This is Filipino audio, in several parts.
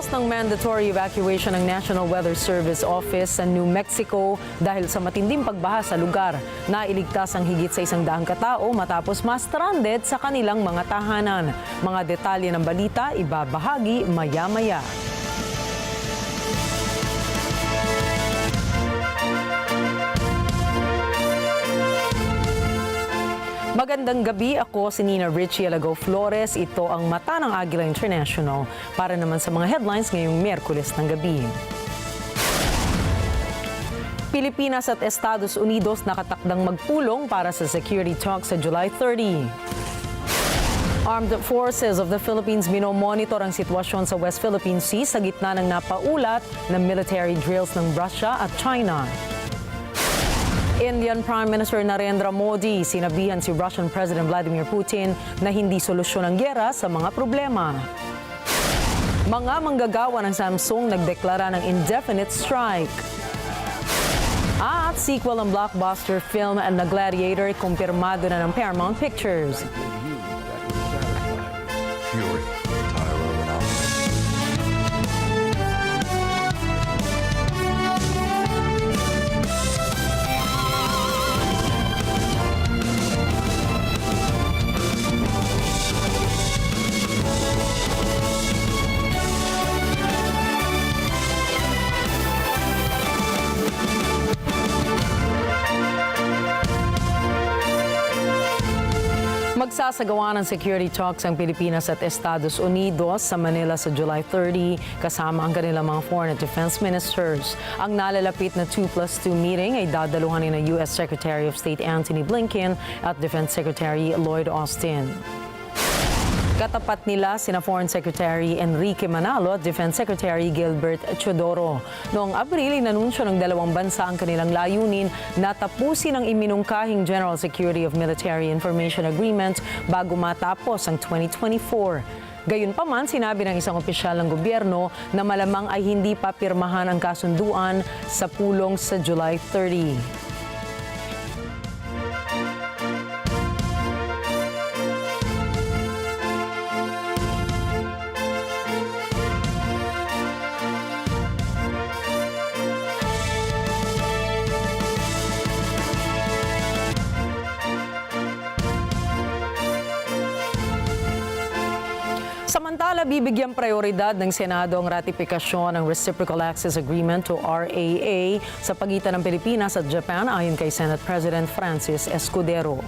Umilos ng mandatory evacuation ng National Weather Service Office sa New Mexico dahil sa matinding pagbaha sa lugar. Nailigtas ang higit sa 100 katao matapos ma-stranded sa kanilang mga tahanan. Mga detalye ng balita ibabahagi maya-maya. Magandang gabi, ako si Nina Richie Alago Flores. Ito ang Mata ng Agila International para naman sa mga headlines ngayong Miyerkules ng gabi. Pilipinas at Estados Unidos nakatakdang magpulong para sa security talks sa July 30. Armed Forces of the Philippines minomonitor ang sitwasyon sa West Philippine Sea sa gitna ng napaulat na military drills ng Russia at China. Indian Prime Minister Narendra Modi sinabihan si Russian President Vladimir Putin na hindi solusyon ang giyera sa mga problema. Mga manggagawa ng Samsung nagdeklara ng indefinite strike. At sequel ng blockbuster film na Gladiator kumpirmado na ng Paramount Pictures. Magsasagawa ng security talks ang Pilipinas at Estados Unidos sa Manila sa July 30 kasama ang kanilang mga foreign at defense ministers. Ang nalalapit na 2+2 meeting ay dadaluhanin ng U.S. Secretary of State Antony Blinken at Defense Secretary Lloyd Austin. Katapat nila sina Foreign Secretary Enrique Manalo at Defense Secretary Gilbert Chodoro. Noong Abril, inanunsyo ng dalawang bansa ang kanilang layunin na tapusin ang iminungkahing General Security of Military Information Agreement bago matapos ang 2024. Gayunpaman, sinabi ng isang opisyal ng gobyerno na malamang ay hindi pa pirmahan ang kasunduan sa pulong sa July 30. Samantala, bibigyang prioridad ng Senado ang ratifikasyon ng Reciprocal Access Agreement o RAA sa pagitan ng Pilipinas at Japan ayon kay Senate President Francis Escudero.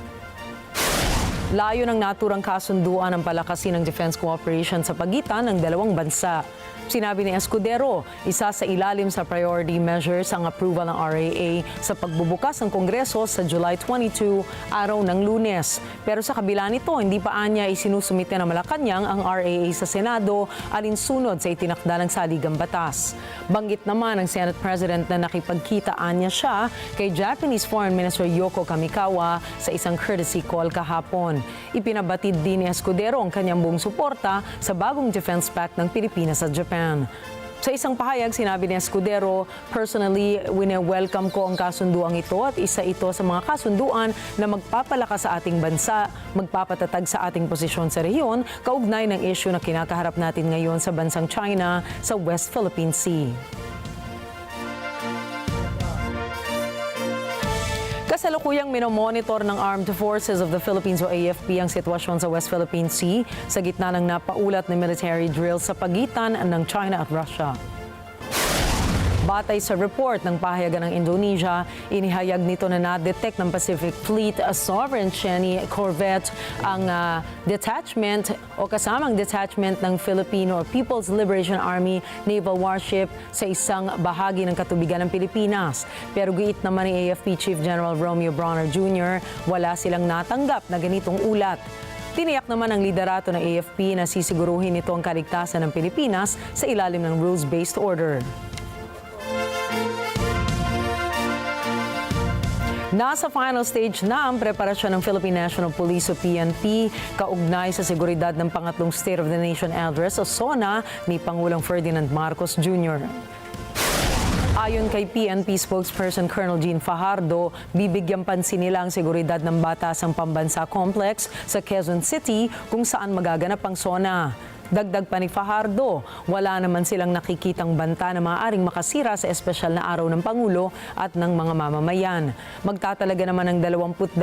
Layo ng naturang kasunduan ang palakasin ng defense cooperation sa pagitan ng dalawang bansa. Sinabi ni Escudero, isa sa ilalim sa priority measures ang approval ng RAA sa pagbubukas ng Kongreso sa July 22, araw ng Lunes. Pero sa kabila nito, hindi pa anya isinusumite ng Malacanang ang RAA sa Senado alinsunod sa itinakda ng saligang batas. Banggit naman ng Senate President na nakipagkita anya siya kay Japanese Foreign Minister Yoko Kamikawa sa isang courtesy call kahapon. Ipinabatid din ni Escudero ang kanyang buong suporta sa bagong defense pact ng Pilipinas at Japan. Sa isang pahayag, sinabi ni Escudero, personally, wine-welcome ko ang kasunduang ito at isa ito sa mga kasunduan na magpapalakas sa ating bansa, magpapatatag sa ating posisyon sa rehiyon, kaugnay ng issue na kinakaharap natin ngayon sa bansang China sa West Philippine Sea. Kasalukuyang minomonitor ng Armed Forces of the Philippines o AFP ang sitwasyon sa West Philippine Sea sa gitna ng napaulat na military drills sa pagitan ng China at Russia. Batay sa report ng pahayagan ng Indonesia, inihayag nito na na-detect ng Pacific Fleet Sovereign Cheney corvette ang detachment o kasamang detachment ng Filipino or People's Liberation Army naval warship sa isang bahagi ng katubigan ng Pilipinas. Pero giit naman ni AFP Chief General Romeo Bronner Jr., wala silang natanggap na ganitong ulat. Tiniyak naman ng liderato ng AFP na sisiguruhin nito ang kaligtasan ng Pilipinas sa ilalim ng rules-based order. Nasa final stage na ang preparasyon ng Philippine National Police o PNP kaugnay sa seguridad ng pangatlong State of the Nation Address o SONA ni Pangulong Ferdinand Marcos Jr. Ayon kay PNP spokesperson Colonel Jean Fajardo, bibigyang pansin nila ang seguridad ng Batasang Pambansa Complex sa Quezon City kung saan magaganap ang SONA. Dagdag pa ni Fajardo, wala naman silang nakikitang banta na maaaring makasira sa espesyal na araw ng Pangulo at ng mga mamamayan. Magtatalaga naman ng 22,000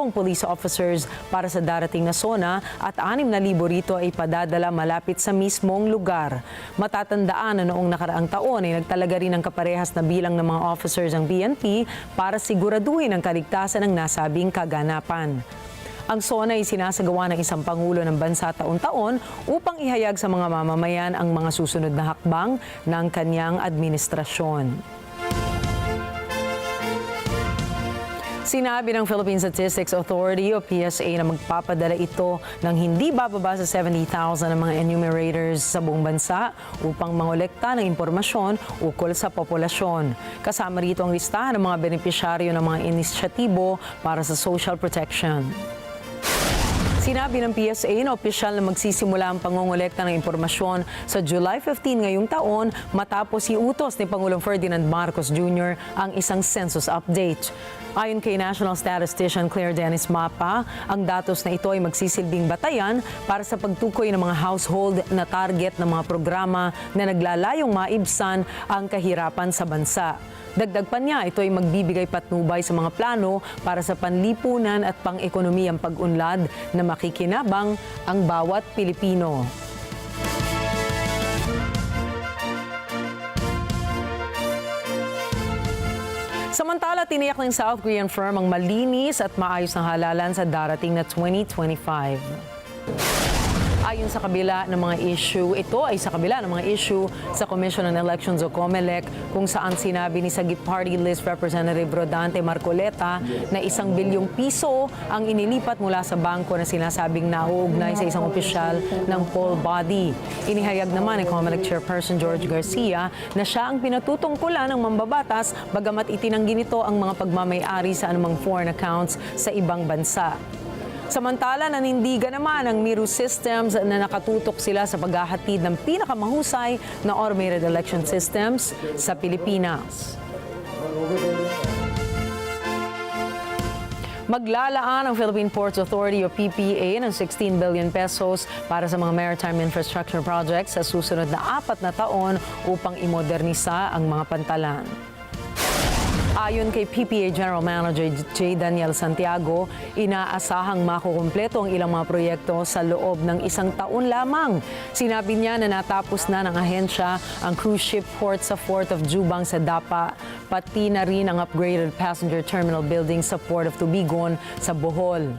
police officers para sa darating na SONA at 6,000 rito ay padadala malapit sa mismong lugar. Matatandaan na noong nakaraang taon ay nagtalaga rin ng kaparehas na bilang ng mga officers ang PNP para siguraduhin ang kaligtasan ng nasabing kaganapan. Ang SONA ay sinasagawa ng isang Pangulo ng bansa taon-taon upang ihayag sa mga mamamayan ang mga susunod na hakbang ng kanyang administrasyon. Sinabi ng Philippine Statistics Authority o PSA na magpapadala ito ng hindi bababa sa 70,000 ng mga enumerators sa buong bansa upang mangolekta ng impormasyon ukol sa populasyon. Kasama rito ang listahan ng mga benepisyaryo ng mga inisyatibo para sa social protection. Sinabi ng PSA na opisyal na magsisimula ang pangongolekta ng impormasyon sa July 15 ngayong taon matapos iutos ni Pangulong Ferdinand Marcos Jr. ang isang census update. Ayon kay National Statistician Claire Dennis Mapa, ang datos na ito ay magsisilbing batayan para sa pagtukoy ng mga household na target ng mga programa na naglalayong maibsan ang kahirapan sa bansa. Dagdag pa niya, ito ay magbibigay patnubay sa mga plano para sa panlipunan at pang-ekonomiyang pag-unlad na makikinabang ang bawat Pilipino. Samantala, tiniyak ng South Korean firm ang malinis at maayos na halalan sa darating na 2025. Ayon sa kabila ng mga issue, ito ay sa kabila ng mga issue sa Commission on Elections o COMELEC kung saan sinabi ni Sagip Party List Representative Rodante Marcoleta na 1 bilyong piso ang inilipat mula sa bangko na sinasabing nauugnay sa isang opisyal ng poll body. Inihayag naman ni COMELEC Chairperson George Garcia na siya ang pinatutungkulan ng mambabatas bagamat itinanggi nito ang mga pagmamay-ari sa anumang foreign accounts sa ibang bansa. Samantala, nanindigan naman ang Miru Systems na nakatutok sila sa paghahatid ng pinakamahusay na automated election systems sa Pilipinas. Maglalaan ang Philippine Ports Authority o PPA ng 16 billion pesos para sa mga maritime infrastructure projects sa susunod na 4 na taon upang imodernisa ang mga pantalan. Ayon kay PPA General Manager J. Daniel Santiago, inaasahang makukumpleto ang ilang mga proyekto sa loob ng 1 taon lamang. Sinabi niya na natapos na ng ahensya ang cruise ship port sa Port of Jubang sa Dapa, pati na rin ang upgraded passenger terminal building sa Port of Tubigon sa Bohol.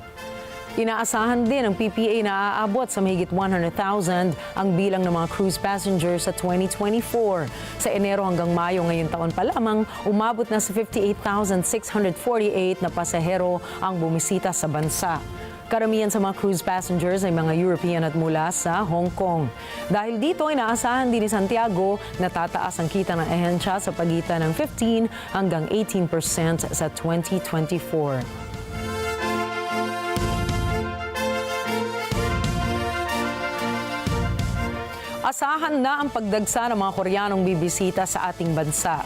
Inaasahan din ng PPA na aabot sa mahigit 100,000 ang bilang ng mga cruise passengers sa 2024. Sa Enero hanggang Mayo ngayong taon pa lamang, umabot na sa 58,648 na pasahero ang bumisita sa bansa. Karamihan sa mga cruise passengers ay mga European at mula sa Hong Kong. Dahil dito, inaasahan din ni Santiago na tataas ang kita ng ahensya sa pagitan ng 15 hanggang 18% sa 2024. Asahan na ang pagdagsa ng mga Koreanong bibisita sa ating bansa.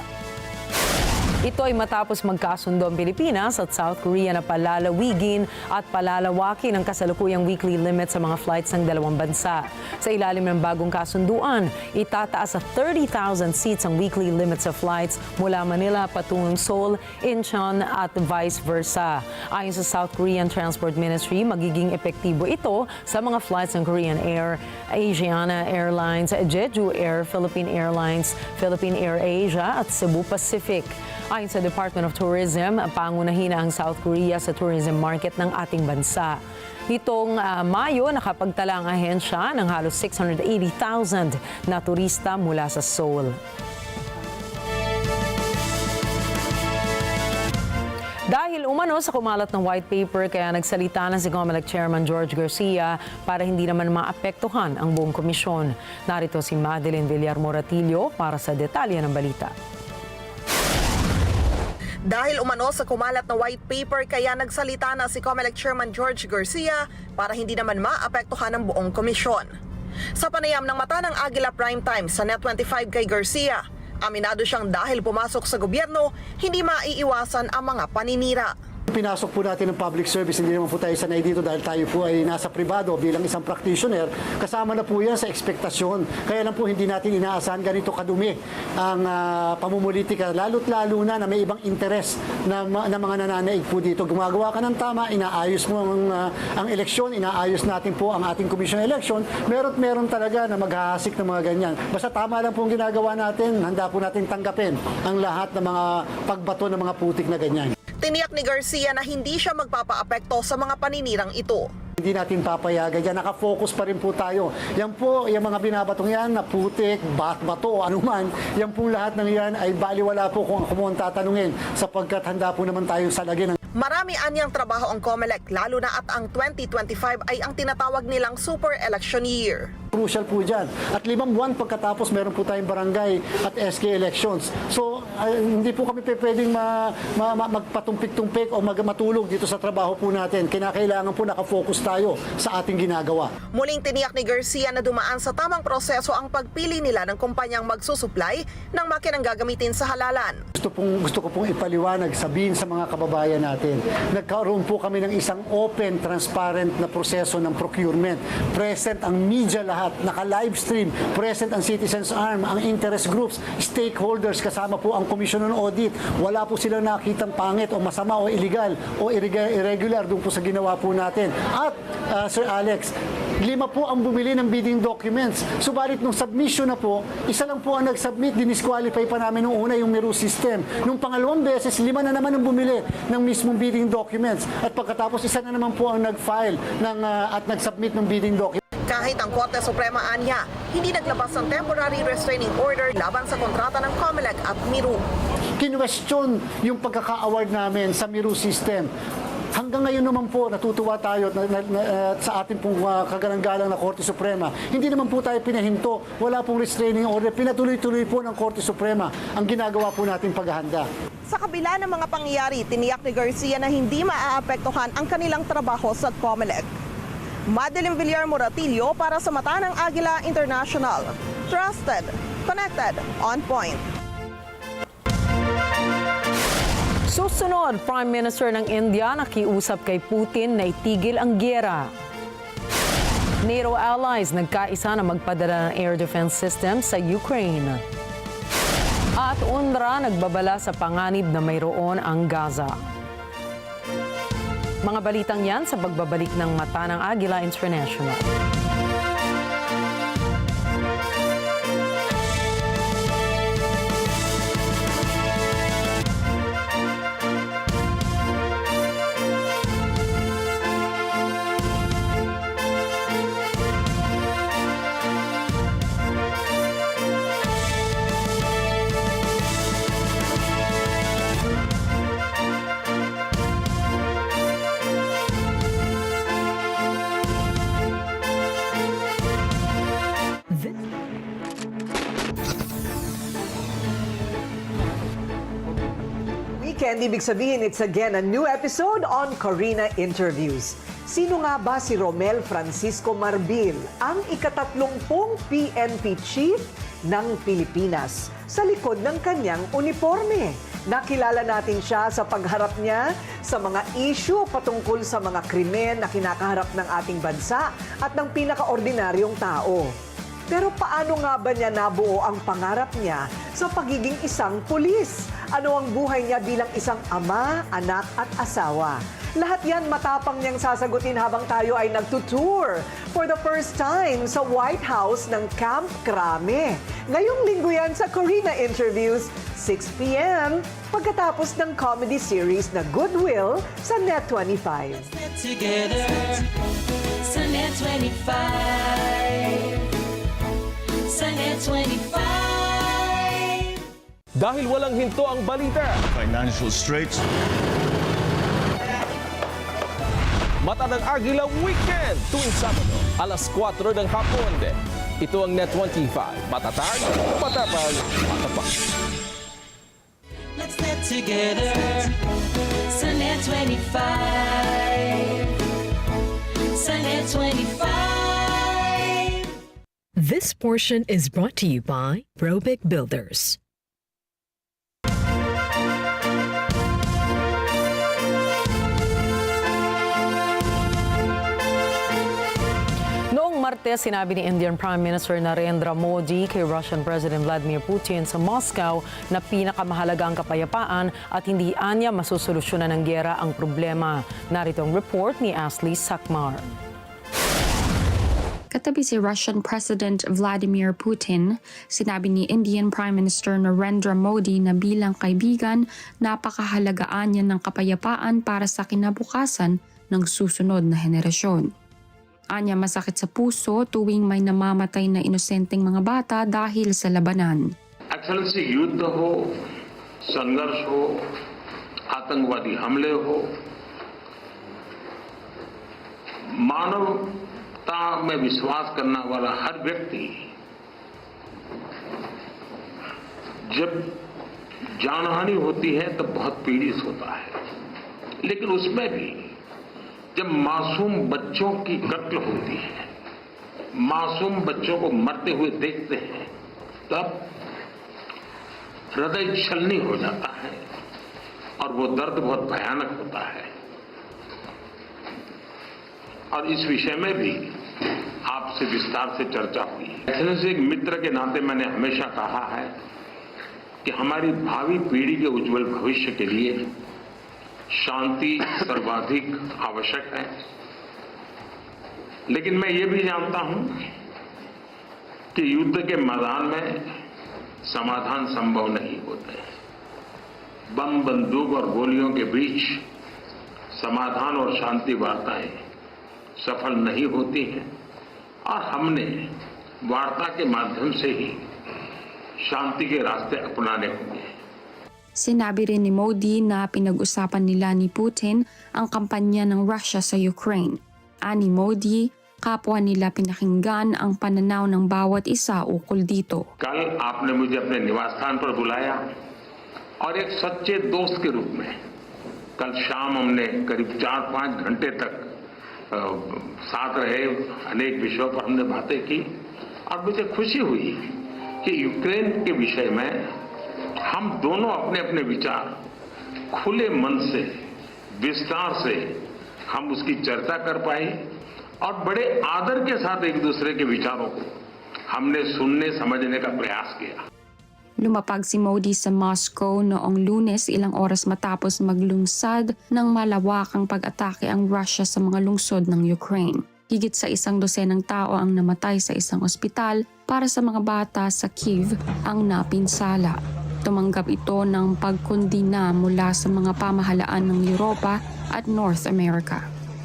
Ito ay matapos magkasundo ang Pilipinas at South Korea na palalawigin at palalawakin ang kasalukuyang weekly limit sa mga flights ng dalawang bansa. Sa ilalim ng bagong kasunduan, itataas sa 30,000 seats ang weekly limit sa flights mula Manila patungong Seoul, Incheon at vice versa. Ayon sa South Korean Transport Ministry, magiging epektibo ito sa mga flights ng Korean Air, Asiana Airlines, Jeju Air, Philippine Airlines, Philippine Air Asia at Cebu Pacific. Ayon sa Department of Tourism, pangunahin ang South Korea sa tourism market ng ating bansa. Nitong Mayo, nakapagtala ang ahensya ng halos 680,000 na turista mula sa Seoul. Dahil umano sa kumalat ng white paper, kaya nagsalita na si COMELEC Chairman George Garcia para hindi naman maapektuhan ang buong komisyon. Narito si Madeline Villar-Moratillo para sa detalye ng balita. Dahil umano sa kumalat na white paper, kaya nagsalita na si COMELEC Chairman George Garcia para hindi naman maapektuhan ang buong komisyon. Sa panayam ng mata ng Agila Primetime sa Net25 kay Garcia, aminado siyang dahil pumasok sa gobyerno, hindi maiiwasan ang mga paninira. Pinasok po natin ng public service, hindi naman po tayo sanay dito dahil tayo po ay nasa pribado bilang isang practitioner. Kasama na po yan sa ekspektasyon. Kaya lang po hindi natin inaasahan ganito kadumi ang pamumulitika. Lalo't-lalo na may ibang interes na mga nananaig po dito. Gumagawa ka ng tama, inaayos mo ang eleksyon, inaayos natin po ang ating commission election. Meron talaga na maghahasik ng mga ganyan. Basta tama lang po ang ginagawa natin, handa po natin tanggapin ang lahat ng mga pagbato ng mga putik na ganyan. Tiniyak ni Garcia na hindi siya magpapaapekto sa mga paninirang ito. Hindi natin papayagan yan. Nakafocus pa rin po tayo. Yan po, yung mga binabatong yan na putik, bato o anuman, yan po lahat ng yan ay baliwala po kung ako mo ang tatanungin sapagkat handa po naman tayong salagin. Marami anyang trabaho ang COMELEC lalo na at ang 2025 ay ang tinatawag nilang super election year. Crucial po dyan. At 5 buwan pagkatapos meron po tayong barangay at SK elections. So, hindi po kami pwedeng magpatumpik-tumpik o matulog dito sa trabaho po natin. Kinakailangan po nakafocus tayo sa ating ginagawa. Muling tiniyak ni Garcia na dumaan sa tamang proseso ang pagpili nila ng kumpanyang magsusupply ng makinang gagamitin sa halalan. Gusto ko pong ipaliwanag, sabihin sa mga kababayan natin. Nagkaroon po kami ng isang open, transparent na proseso ng procurement. Present ang media lahat, naka-livestream, present ang Citizens Arm, ang interest groups, stakeholders, kasama po ang Commission on Audit. Wala po silang nakitang pangit o masama o illegal o irregular doon po sa ginawa po natin. At Sir Alex, 5 po ang bumili ng bidding documents. Subalit nung submission na po, isa lang po ang nag-submit, dinisqualify pa namin nung una yung Meru system. Nung pangalawang beses, 5 na naman ang bumili ng mismong bidding documents. At pagkatapos, isa na naman po ang nag-file at nag-submit ng bidding documents. Kahit ang Korte Suprema anya, hindi naglabas ng temporary restraining order laban sa kontrata ng COMELEC at Meru. Kinwestiyon yung pagkaka-award namin sa Meru system. Hanggang ngayon naman po, natutuwa tayo sa ating pong kagalang-galang na Korte Suprema. Hindi naman po tayo pinahinto. Wala pong restraining order. Pinatuloy-tuloy po ng Korte Suprema ang ginagawa po nating paghahanda. Sa kabila ng mga pangyayari, tiniyak ni Garcia na hindi maaapektuhan ang kanilang trabaho sa COMELEC. Madeline Villar Moratillo para sa Mata ng Agila International. Trusted, connected, on point. Susunod, Prime Minister ng India nakiusap kay Putin na itigil ang giyera. NATO allies nagkaisa na magpadala ng air defense system sa Ukraine. At UNRWA nagbabala sa panganib na mayroon ang Gaza. Mga balitang yan sa pagbabalik ng Mata ng Agila International. Weekend, ibig sabihin, it's again a new episode on Corina Interviews. Sino nga ba si Romel Francisco Marbil, ang ika-30 PNP Chief ng Pilipinas, sa likod ng kanyang uniforme? Nakilala natin siya sa pagharap niya sa mga issue patungkol sa mga krimen na kinakaharap ng ating bansa at ng pinakaordinaryong tao. Pero paano nga ba niya nabuo ang pangarap niya sa pagiging isang pulis? Ano ang buhay niya bilang isang ama, anak at asawa? Lahat yan matapang niyang sasagutin habang tayo ay nagtutour for the first time sa White House ng Camp Crame. Ngayong linggo yan sa Corina Interviews, 6 p.m. pagkatapos ng comedy series na Goodwill sa Net25. Together sa Net25. Sa Net25. Dahil walang hinto ang balita. Financial straits. Mata ng Agila Weekend tuwing Sabado, alas 4 ng hapon. Ito ang Net25. Matatag, matapag, matapak. Let's get together sa Net25. Sa Net25. This portion is brought to you by Robic Builders. Martes, sinabi ni Indian Prime Minister Narendra Modi kay Russian President Vladimir Putin sa Moscow na pinakamahalaga ang kapayapaan at hindi anya masusolusyonan ng giyera ang problema. Narito ang report ni Ashley Sakmar. Katabi si Russian President Vladimir Putin, sinabi ni Indian Prime Minister Narendra Modi na bilang kaibigan, napakahalagaan niya ng kapayapaan para sa kinabukasan ng susunod na henerasyon. Anya masakit sa puso tuwing may namamatay na inosenteng mga bata dahil sa labanan. Excellency, युद्ध हो, संघर्ष हो, आतंकवादी हमले हो, मानवता में विश्वास करने वाला हर व्यक्ति जब जानहानि होती है तो बहुत पीड़ित होता है, लेकिन उसमें भी जब मासूम बच्चों की कत्ल होती है, मासूम बच्चों को मरते हुए देखते हैं, तब हृदय छलनी हो जाता है और वो दर्द बहुत भयानक होता है। और इस विषय में भी आपसे विस्तार से चर्चा हुई है। एक्सेलेंसी, एक मित्र के नाते मैंने हमेशा कहा है कि हमारी भावी पीढ़ी के उज्जवल भविष्य के लिए शांति सर्वाधिक आवश्यक है, लेकिन मैं ये भी जानता हूं कि युद्ध के मैदान में समाधान संभव नहीं होते। बम, बंदूक और गोलियों के बीच समाधान और शांति वार्ताएं सफल नहीं होती हैं और हमने वार्ता के माध्यम से ही शांति के रास्ते अपनाने होंगे। Sinabi rin ni Modi na pinag-usapan nila ni Putin ang kampanya ng Russia sa Ukraine. Ani Modi, kapwa nila pinakinggan ang pananaw ng bawat isa ukol dito. कल आपने मुझे अपने निवास स्थान पर बुलाया और एक सच्चे दोस्त के रूप में कल शाम हमने करीब 4-5 घंटे तक साथ रहे, अनेक विषयों पर हमने बातें की और मुझे खुशी हुई कि यूक्रेन के विषय में हम दोनों अपने अपने विचार खुले मन से विस्तार से हम उसकी चर्चा कर पाए और बड़े आदर के साथ एक दूसरे के विचारों को हमने सुनने समझने का प्रयास किया। Lumapag si Modi sa Moscow noong Lunes ilang oras matapos maglungsad ng malawakang pag-atake ang Russia sa mga lungsod ng Ukraine. Higit sa 100 tao ang namatay sa isang ospital para sa mga bata sa Kyiv ang napinsala. Tumanggap ito ng pagkondina mula sa mga pamahalaan ng Europa at North America.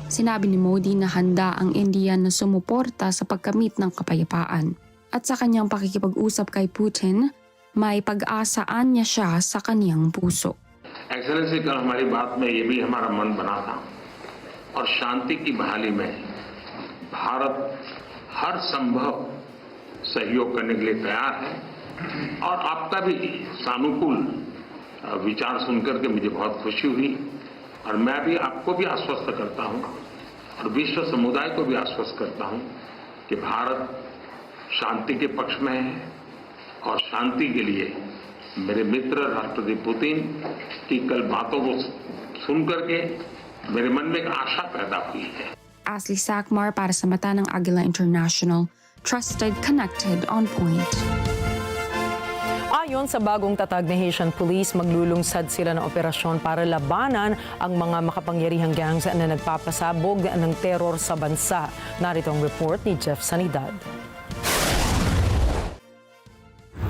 Sinabi ni Modi na handa ang India na sumuporta sa pagkamit ng kapayapaan. At sa kanyang pakikipag-usap kay Putin, may pag-asaan niya siya sa kaniyang puso. Excellency, कल हमारी बात में ये भी हमारा मन बना था और शांति की बहाली में भारत हर संभव सहयोग करने के लिए तैयार है और आपका भी सानुकूल विचार सुनकर के मुझे बहुत खुशी हुई और मैं भी आपको भी आश्वस्त करता हूं और विश्व समुदाय को भी आश्वस्त करता हूं कि भारत शांति के पक्ष में है और शांति के लिए मेरे मित्र राष्ट्रपति पुतिन की कल बातों को सुनकर के मेरे मन में एक आशा पैदा हुई है। Ashley Sakmar para sa mata ng Agila International. Trusted, connected, on point. Ayon sa bagong tatag na Haitian Police, maglulungsad sila ng operasyon para labanan ang mga makapangyarihang gangs na nagpapasabog ng teror sa bansa. Narito ang report ni Jeff Sanidad.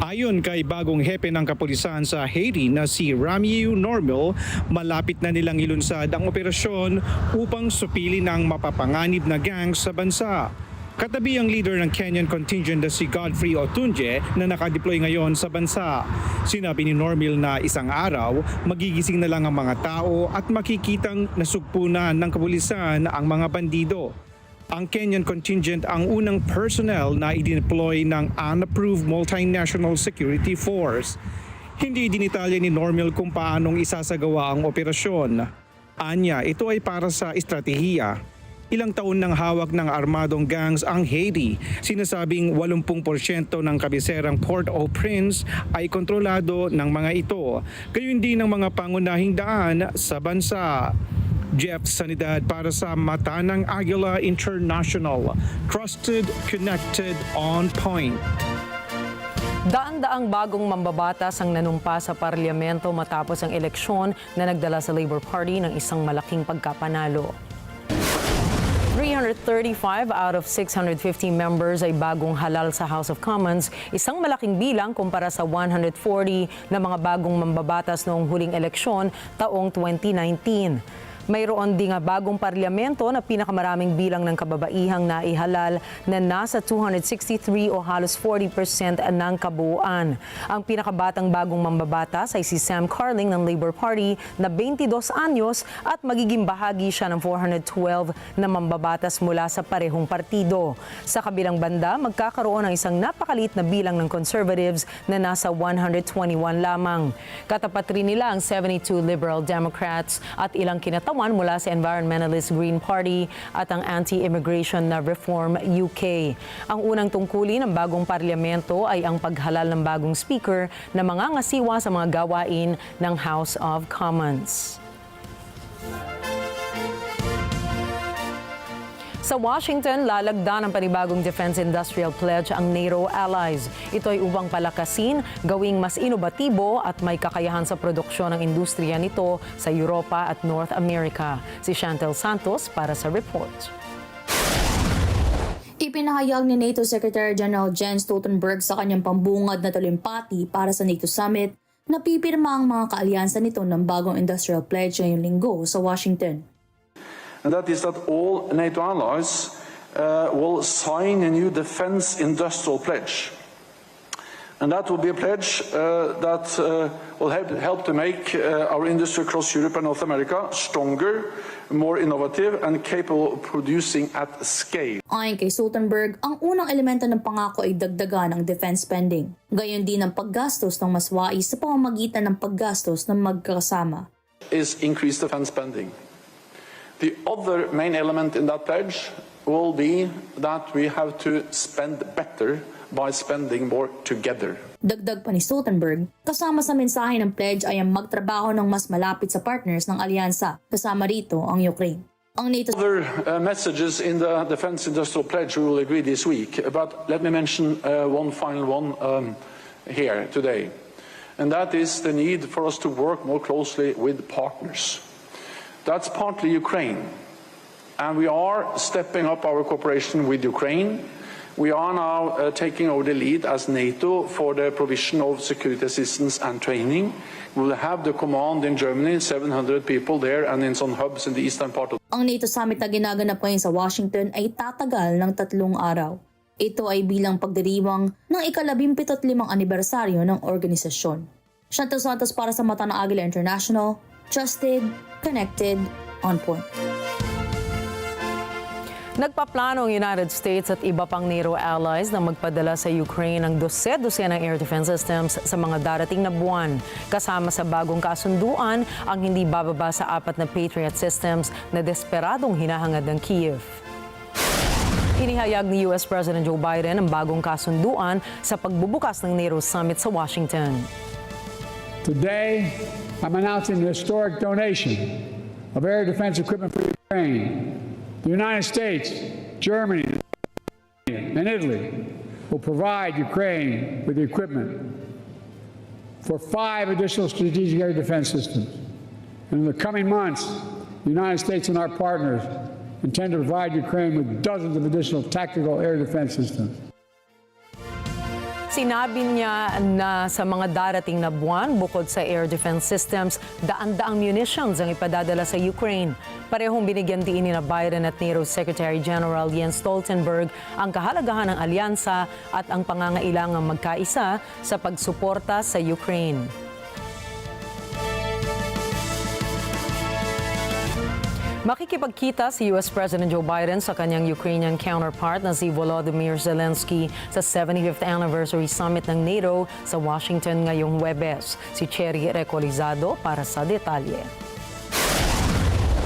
Ayon kay bagong hepe ng kapulisan sa Haiti na si Ramiu Normal, malapit na nilang ilunsad ang operasyon upang supilin ang mapapanganib na gangs sa bansa. Katabi ang leader ng Kenyan contingent na si Godfrey Otunje na nakadeploy ngayon sa bansa. Sinabi ni Normal na isang araw, magigising na lang ang mga tao at makikitang nasugpunan ng kapulisan ang mga bandido. Ang Kenyan contingent ang unang personnel na i-deploy ng unapproved multinational security force. Hindi dinitalya ni Normal kung paanong isasagawa ang operasyon. Anya, ito ay para sa estratehiya. Ilang taon nang hawak ng armadong gangs ang Haiti. Sinasabing 80% ng kabiserang Port-au-Prince ay kontrolado ng mga ito. Gayon din ng mga pangunahing daan sa bansa. Jeff Sanidad para sa Mata ng Agila International. Trusted, connected, on point. Daan-daang bagong mambabatas ang nanumpa sa parlamento matapos ang eleksyon na nagdala sa Labour Party ng isang malaking pagkapanalo. 335 out of 650 members ay bagong halal sa House of Commons, isang malaking bilang kumpara sa 140 na mga bagong mambabatas noong huling eleksyon taong 2019. Mayroon din nga bagong parlamento na pinakamaraming bilang ng kababaihang naihalal na nasa 263 o halos 40% ng kabuuan. Ang pinakabatang bagong mambabatas ay si Sam Carling ng Labour Party na 22 anyos at magiging bahagi siya ng 412 na mambabatas mula sa parehong partido. Sa kabilang banda, magkakaroon ng isang napakaliit na bilang ng Conservatives na nasa 121 lamang. Katapat rin nila ang 72 Liberal Democrats at ilang kinatawan mula sa Environmentalist Green Party at ang Anti-Immigration na Reform UK. Ang unang tungkulin ng bagong parlamento ay ang paghalal ng bagong speaker na mangangasiwa sa mga gawain ng House of Commons. Sa Washington, lalagda ng panibagong Defense Industrial Pledge ang NATO allies. Ito ay upang palakasin, gawing mas inobatibo at may kakayahan sa produksyon ng industriya nito sa Europa at North America. Si Chantel Santos para sa report. Ipinahayag ni NATO Secretary General Jens Stoltenberg sa kanyang pambungad na talumpati para sa NATO Summit na pipirma ang mga kaalyansa nito ng bagong industrial pledge ngayong linggo sa Washington. And that is that all NATO allies will sign a new defense industrial pledge. And that will be a pledge that will help to make our industry across Europe and North America stronger, more innovative, and capable of producing at scale. Ayon kay Stoltenberg, ang unang elemento ng pangako ay dagdagan ang defense spending. Gayon din ang paggastos ng mas wais sa pamamagitan ng paggastos ng magkakasama. Is increased defense spending. The other main element in that pledge will be that we have to spend better by spending more together. Dagdag pa ni Stoltenberg, kasama sa mensahe ng pledge ay ang magtrabaho ng mas malapit sa partners ng alyansa, kasama rito ang Ukraine. Ang NATO Other messages in the Defense Industrial Pledge we will agree this week, but let me mention one final one here today, and that is the need for us to work more closely with partners. That's partly Ukraine, and we are stepping up our cooperation with Ukraine. We are now taking over the lead as NATO for the provision of security assistance and training. We will have the command in Germany, 700 people there, and in some hubs in the eastern part of. Ang NATO Summit na ginaganap ngayon sa Washington ay tatagal ng 3 araw. Ito ay bilang pagdiriwang ng ika-75 anibersaryo ng organisasyon. Chantel Santos para sa Mata ng Agila International. Trusted, connected, on point. Nagpaplano ang United States at iba pang NATO allies na magpadala sa Ukraine ng 12 ng air defense systems sa mga darating na buwan. Kasama sa bagong kasunduan ang hindi bababa sa 4 na Patriot systems na desperadong hinahangad ng Kyiv. Inihayag ni US President Joe Biden ang bagong kasunduan sa pagbubukas ng NATO Summit sa Washington. Today, I'm announcing the historic donation of air defense equipment for Ukraine. The United States, Germany, and Italy will provide Ukraine with the equipment for 5 additional strategic air defense systems. And in the coming months, the United States and our partners intend to provide Ukraine with dozens of additional tactical air defense systems. Sinabi niya na sa mga darating na buwan, bukod sa air defense systems, daan-daang munitions ang ipadadala sa Ukraine. Parehong binigyan diin ni Biden at NATO Secretary General Jens Stoltenberg ang kahalagahan ng alyansa at ang pangangailangang magkaisa sa pagsuporta sa Ukraine. Makikipagkita si US President Joe Biden sa kanyang Ukrainian counterpart na si Volodymyr Zelensky sa 75th Anniversary Summit ng NATO sa Washington ngayong Huwebes. Si Cherry Recolizado para sa detalye.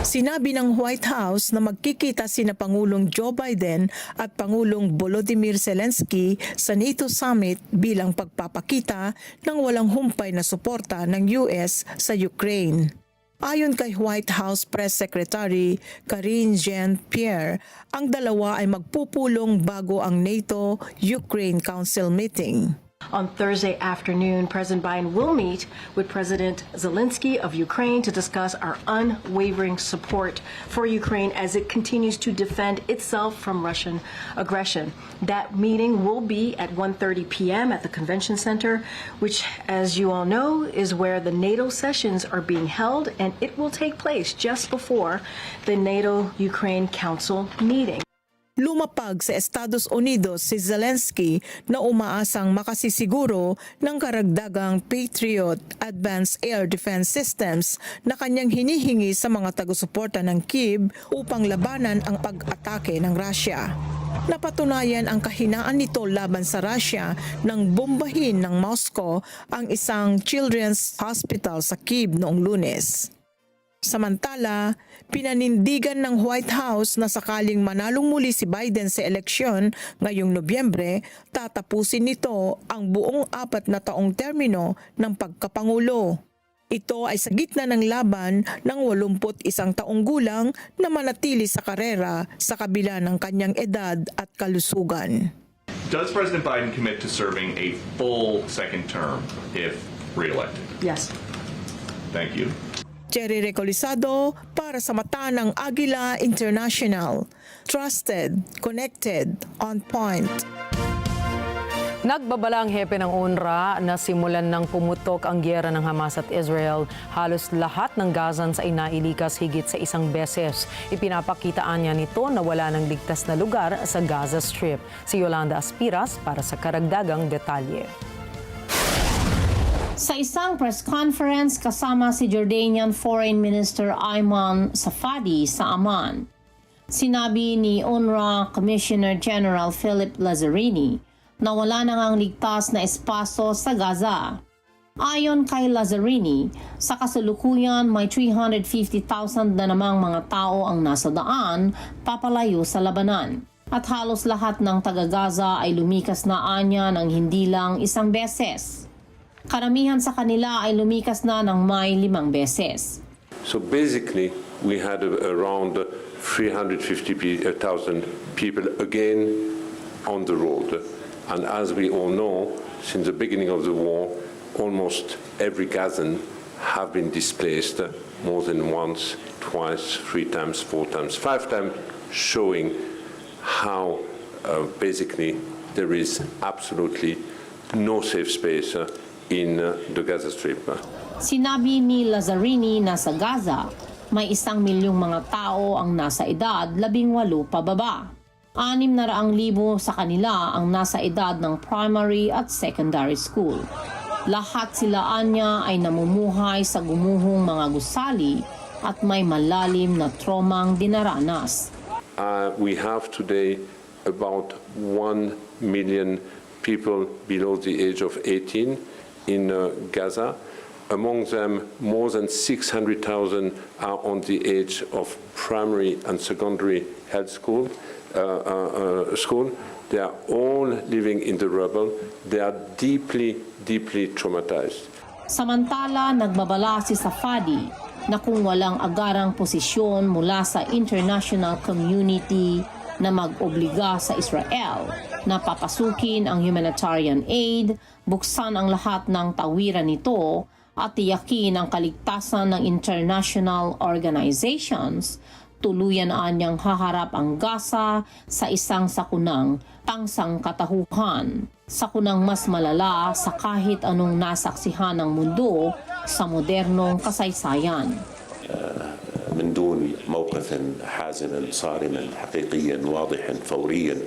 Sinabi ng White House na magkikita sina Pangulong Joe Biden at Pangulong Volodymyr Zelensky sa NATO Summit bilang pagpapakita ng walang humpay na suporta ng US sa Ukraine. Ayon kay White House Press Secretary Karine Jean-Pierre, ang dalawa ay magpupulong bago ang NATO Ukraine Council meeting. On Thursday afternoon, President Biden will meet with President Zelensky of Ukraine to discuss our unwavering support for Ukraine as it continues to defend itself from Russian aggression. That meeting will be at 1:30 p.m. at the Convention Center, which, as you all know, is where the NATO sessions are being held, and it will take place just before the NATO Ukraine Council meeting. Lumapag sa Estados Unidos si Zelensky na umaasang makasisiguro ng karagdagang Patriot Advanced Air Defense Systems na kanyang hinihingi sa mga taga-suporta ng Kyiv upang labanan ang pag-atake ng Russia. Napatunayan ang kahinaan nito laban sa Russia nang bombahin ng Moscow ang isang children's hospital sa Kyiv noong Lunes. Samantala, pinanindigan ng White House na sakaling manalong muli si Biden sa eleksyon ngayong Nobyembre, tatapusin nito ang buong 4 na taong termino ng pagkapangulo. Ito ay sa gitna ng laban ng 81 taong gulang na manatili sa karera sa kabila ng kanyang edad at kalusugan. Does President Biden commit to serving a full second term if reelected? Yes. Thank you. Cherry Recolisado para sa mata ng Agila International. Trusted, connected, on point. Nagbabala ang hepe ng UNRWA na simulan ng pumutok ang gyera ng Hamas at Israel. Halos lahat ng Gazans ay nailikas higit sa 1 beses. Ipinapakitaan niya nito na wala ng ligtas na lugar sa Gaza Strip. Si Yolanda Aspiras para sa karagdagang detalye. Sa isang press conference kasama si Jordanian Foreign Minister Ayman Safadi sa Amman, sinabi ni UNRWA Commissioner General Philip Lazzarini na wala na ngang ligtas na espaso sa Gaza. Ayon kay Lazzarini, sa kasalukuyan may 350,000 na namang mga tao ang nasa daan papalayo sa labanan. At halos lahat ng taga-Gaza ay lumikas na anya ng hindi lang 1 beses. Karamihan sa kanila ay lumikas na ng may 5 beses. So basically, we had around 350,000 people again on the road. And as we all know, since the beginning of the war, almost every Gazan have been displaced more than once, twice, 3 times, 4 times, 5 times, showing how basically there is absolutely no safe space in the Gaza Strip. Sinabi ni Lazzarini na sa Gaza, may 1 milyong mga tao ang nasa edad 18 pababa. 600,000 sa kanila ang nasa edad ng primary at secondary school. Lahat sila anya ay namumuhay sa gumuhong mga gusali at may malalim na traumang dinaranas. We have today about 1 million people below the age of 18 in Gaza. Among them, more than 600,000 are on the age of primary and secondary health school. They are all living in the rubble. They are deeply, deeply traumatized. Samantala, nagbabala si Safadi na kung walang agarang posisyon mula sa international community na mag-obliga sa Israel na papasukin ang humanitarian aid, buksan ang lahat ng tawiran nito at tiyakin ang kaligtasan ng international organizations, tuluyan anyang haharap ang Gaza sa isang sakunang tangsang katahuhan, sakunang mas malala sa kahit anong nasaksihan ng mundo sa modernong kasaysayan. من دون موقف حازم صارم حقيقيا واضح فوريا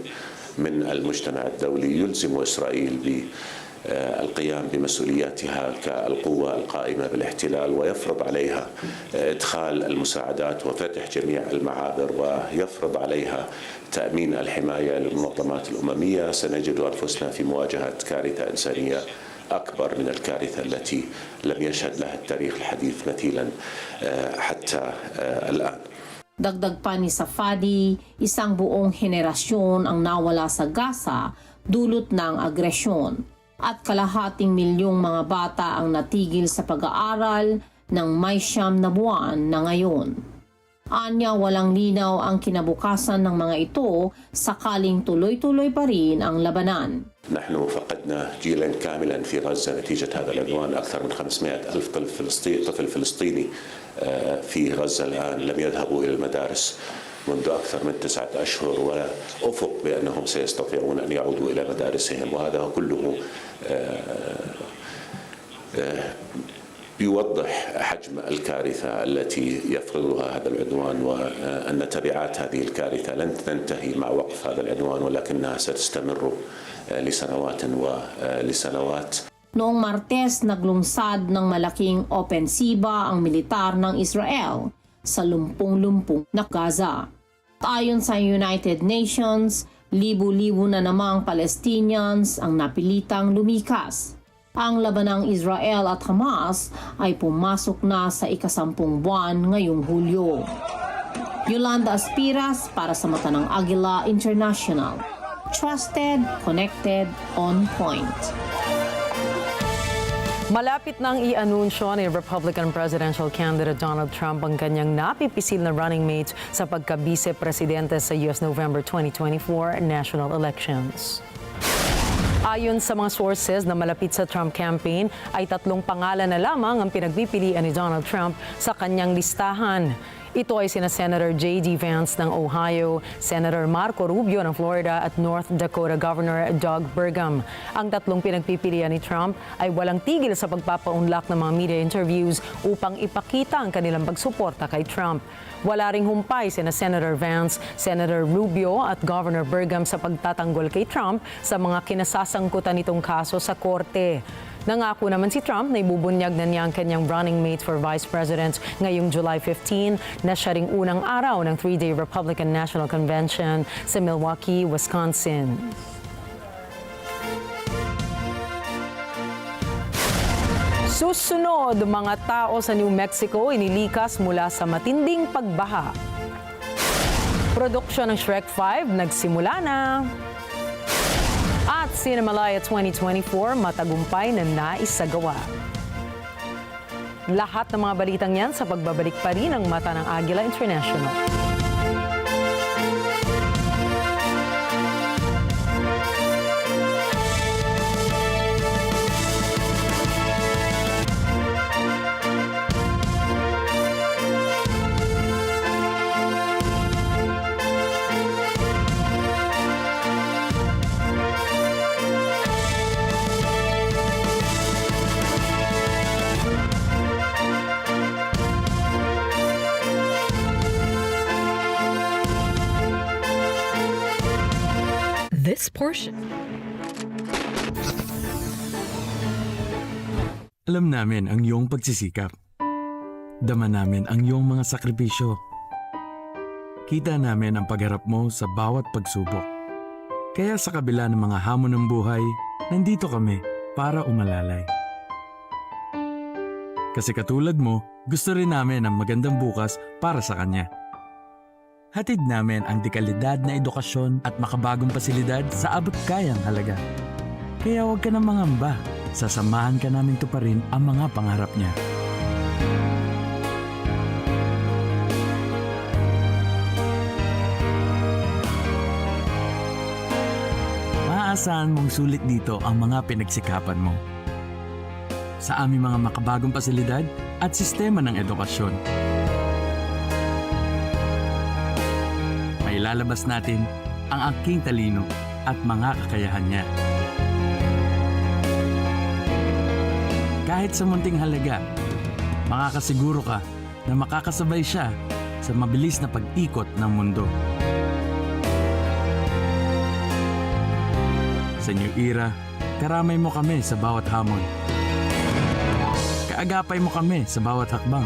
من المجتمع الدولي يلزم إسرائيل بالقيام بمسؤولياتها كالقوة القائمة بالاحتلال ويفرض عليها إدخال المساعدات وفتح جميع المعابر ويفرض عليها تأمين الحماية للمنظمات الأممية. سنجد أنفسنا في مواجهة كارثة إنسانية أكبر من الكارثة التي لم يشهد لها التاريخ الحديث مثيلا حتى الآن. Dagdag pa ni Safadi, isang buong henerasyon ang nawala sa Gaza dulot ng agresyon at kalahating milyong mga bata ang natigil sa pag-aaral ng may 9 na buwan na ngayon. Anya walang linaw ang kinabukasan ng mga ito sakaling tuloy-tuloy pa rin ang labanan. نحن فقدنا جيلا كاملا في غزة نتيجة هذا العدوان. أكثر من 500 ألف طفل فلسطيني في غزة الآن لم يذهبوا إلى المدارس منذ أكثر من 9 أشهر ولا أفق بأنهم سيستطيعون أن يعودوا إلى مدارسهم، وهذا كله يوضح حجم الكارثة التي يفرضها هذا العدوان، وأن تبعات هذه الكارثة لن تنتهي مع وقف هذا العدوان ولكنها ستستمر لسنوات ولسنوات. Noong Martes, naglungsad ng malaking opensiba ang militar ng Israel sa lumpung-lumpung na Gaza. Ayon sa United Nations, libu-libo na namang Palestinians ang napilitang lumikas. Ang labanang Israel at Hamas ay pumasok na sa ika-10 buwan ngayong Hulyo. Yolanda Aspiras para sa Mata ng Agila International. Trusted, connected, on point. Malapit nang i-anunsyo ni Republican presidential candidate Donald Trump ang kanyang napipisil na running mate sa pagka-vice-presidente sa US November 2024 national elections. Ayon sa mga sources na malapit sa Trump campaign, ay 3 pangalan na lamang ang pinagpipilian ni Donald Trump sa kanyang listahan. Ito ay sina Senator J.D. Vance ng Ohio, Senator Marco Rubio ng Florida at North Dakota Governor Doug Burgum. Ang 3 pinagpipilian ni Trump ay walang tigil sa pagpapaunlak ng mga media interviews upang ipakita ang kanilang pagsuporta kay Trump. Wala ring humpay sina Senator Vance, Senator Rubio at Governor Burgum sa pagtatanggol kay Trump sa mga kinasasangkutan nitong kaso sa korte. Nangako naman si Trump na ibubunyag na niya ang kanyang running mate for Vice President ngayong July 15 na siya ring unang araw ng 3-day Republican National Convention sa Milwaukee, Wisconsin. Susunod, mga tao sa New Mexico inilikas mula sa matinding pagbaha. Produksyon ng Shrek 5 nagsimula na. At Cinemalaya 2024 matagumpay na naisagawa. Lahat ng mga balitang yan sa pagbabalik pa rin ng Mata ng Agila International. This portion. Alam namin ang iyong pagsisikap. Dama namin ang iyong mga sakripisyo. Kita namin ang pagharap mo sa bawat pagsubok. Kaya sa kabila ng mga hamon ng buhay, nandito kami para umalalay. Kasi katulad mo, gusto rin namin ang magandang bukas para sa kanya. Hatid namin ang dekalidad na edukasyon at makabagong pasilidad sa abot kayang halaga. Kaya huwag ka na mangamba. Sasamahan ka namin tuparin ang mga pangarap niya. Maaasahan mong sulit dito ang mga pinagsikapan mo. Sa aming mga makabagong pasilidad at sistema ng edukasyon. Ilalabas natin ang aking talino at mga kakayahan niya. Kahit sa munting halaga, makakasiguro ka na makakasabay siya sa mabilis na pag-ikot ng mundo. Sa new era, karamay mo kami sa bawat hamon. Kaagapay mo kami sa bawat hakbang.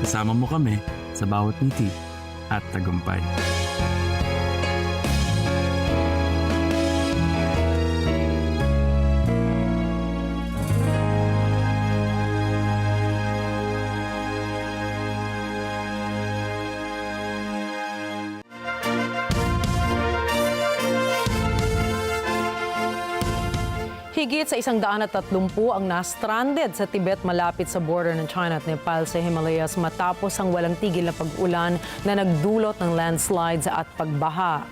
Kasama mo kami sa bawat ngiti at tagumpay. Higit sa 130 ang na-stranded sa Tibet malapit sa border ng China at Nepal sa Himalayas matapos ang walang tigil na pag-ulan na nagdulot ng landslides at pagbaha.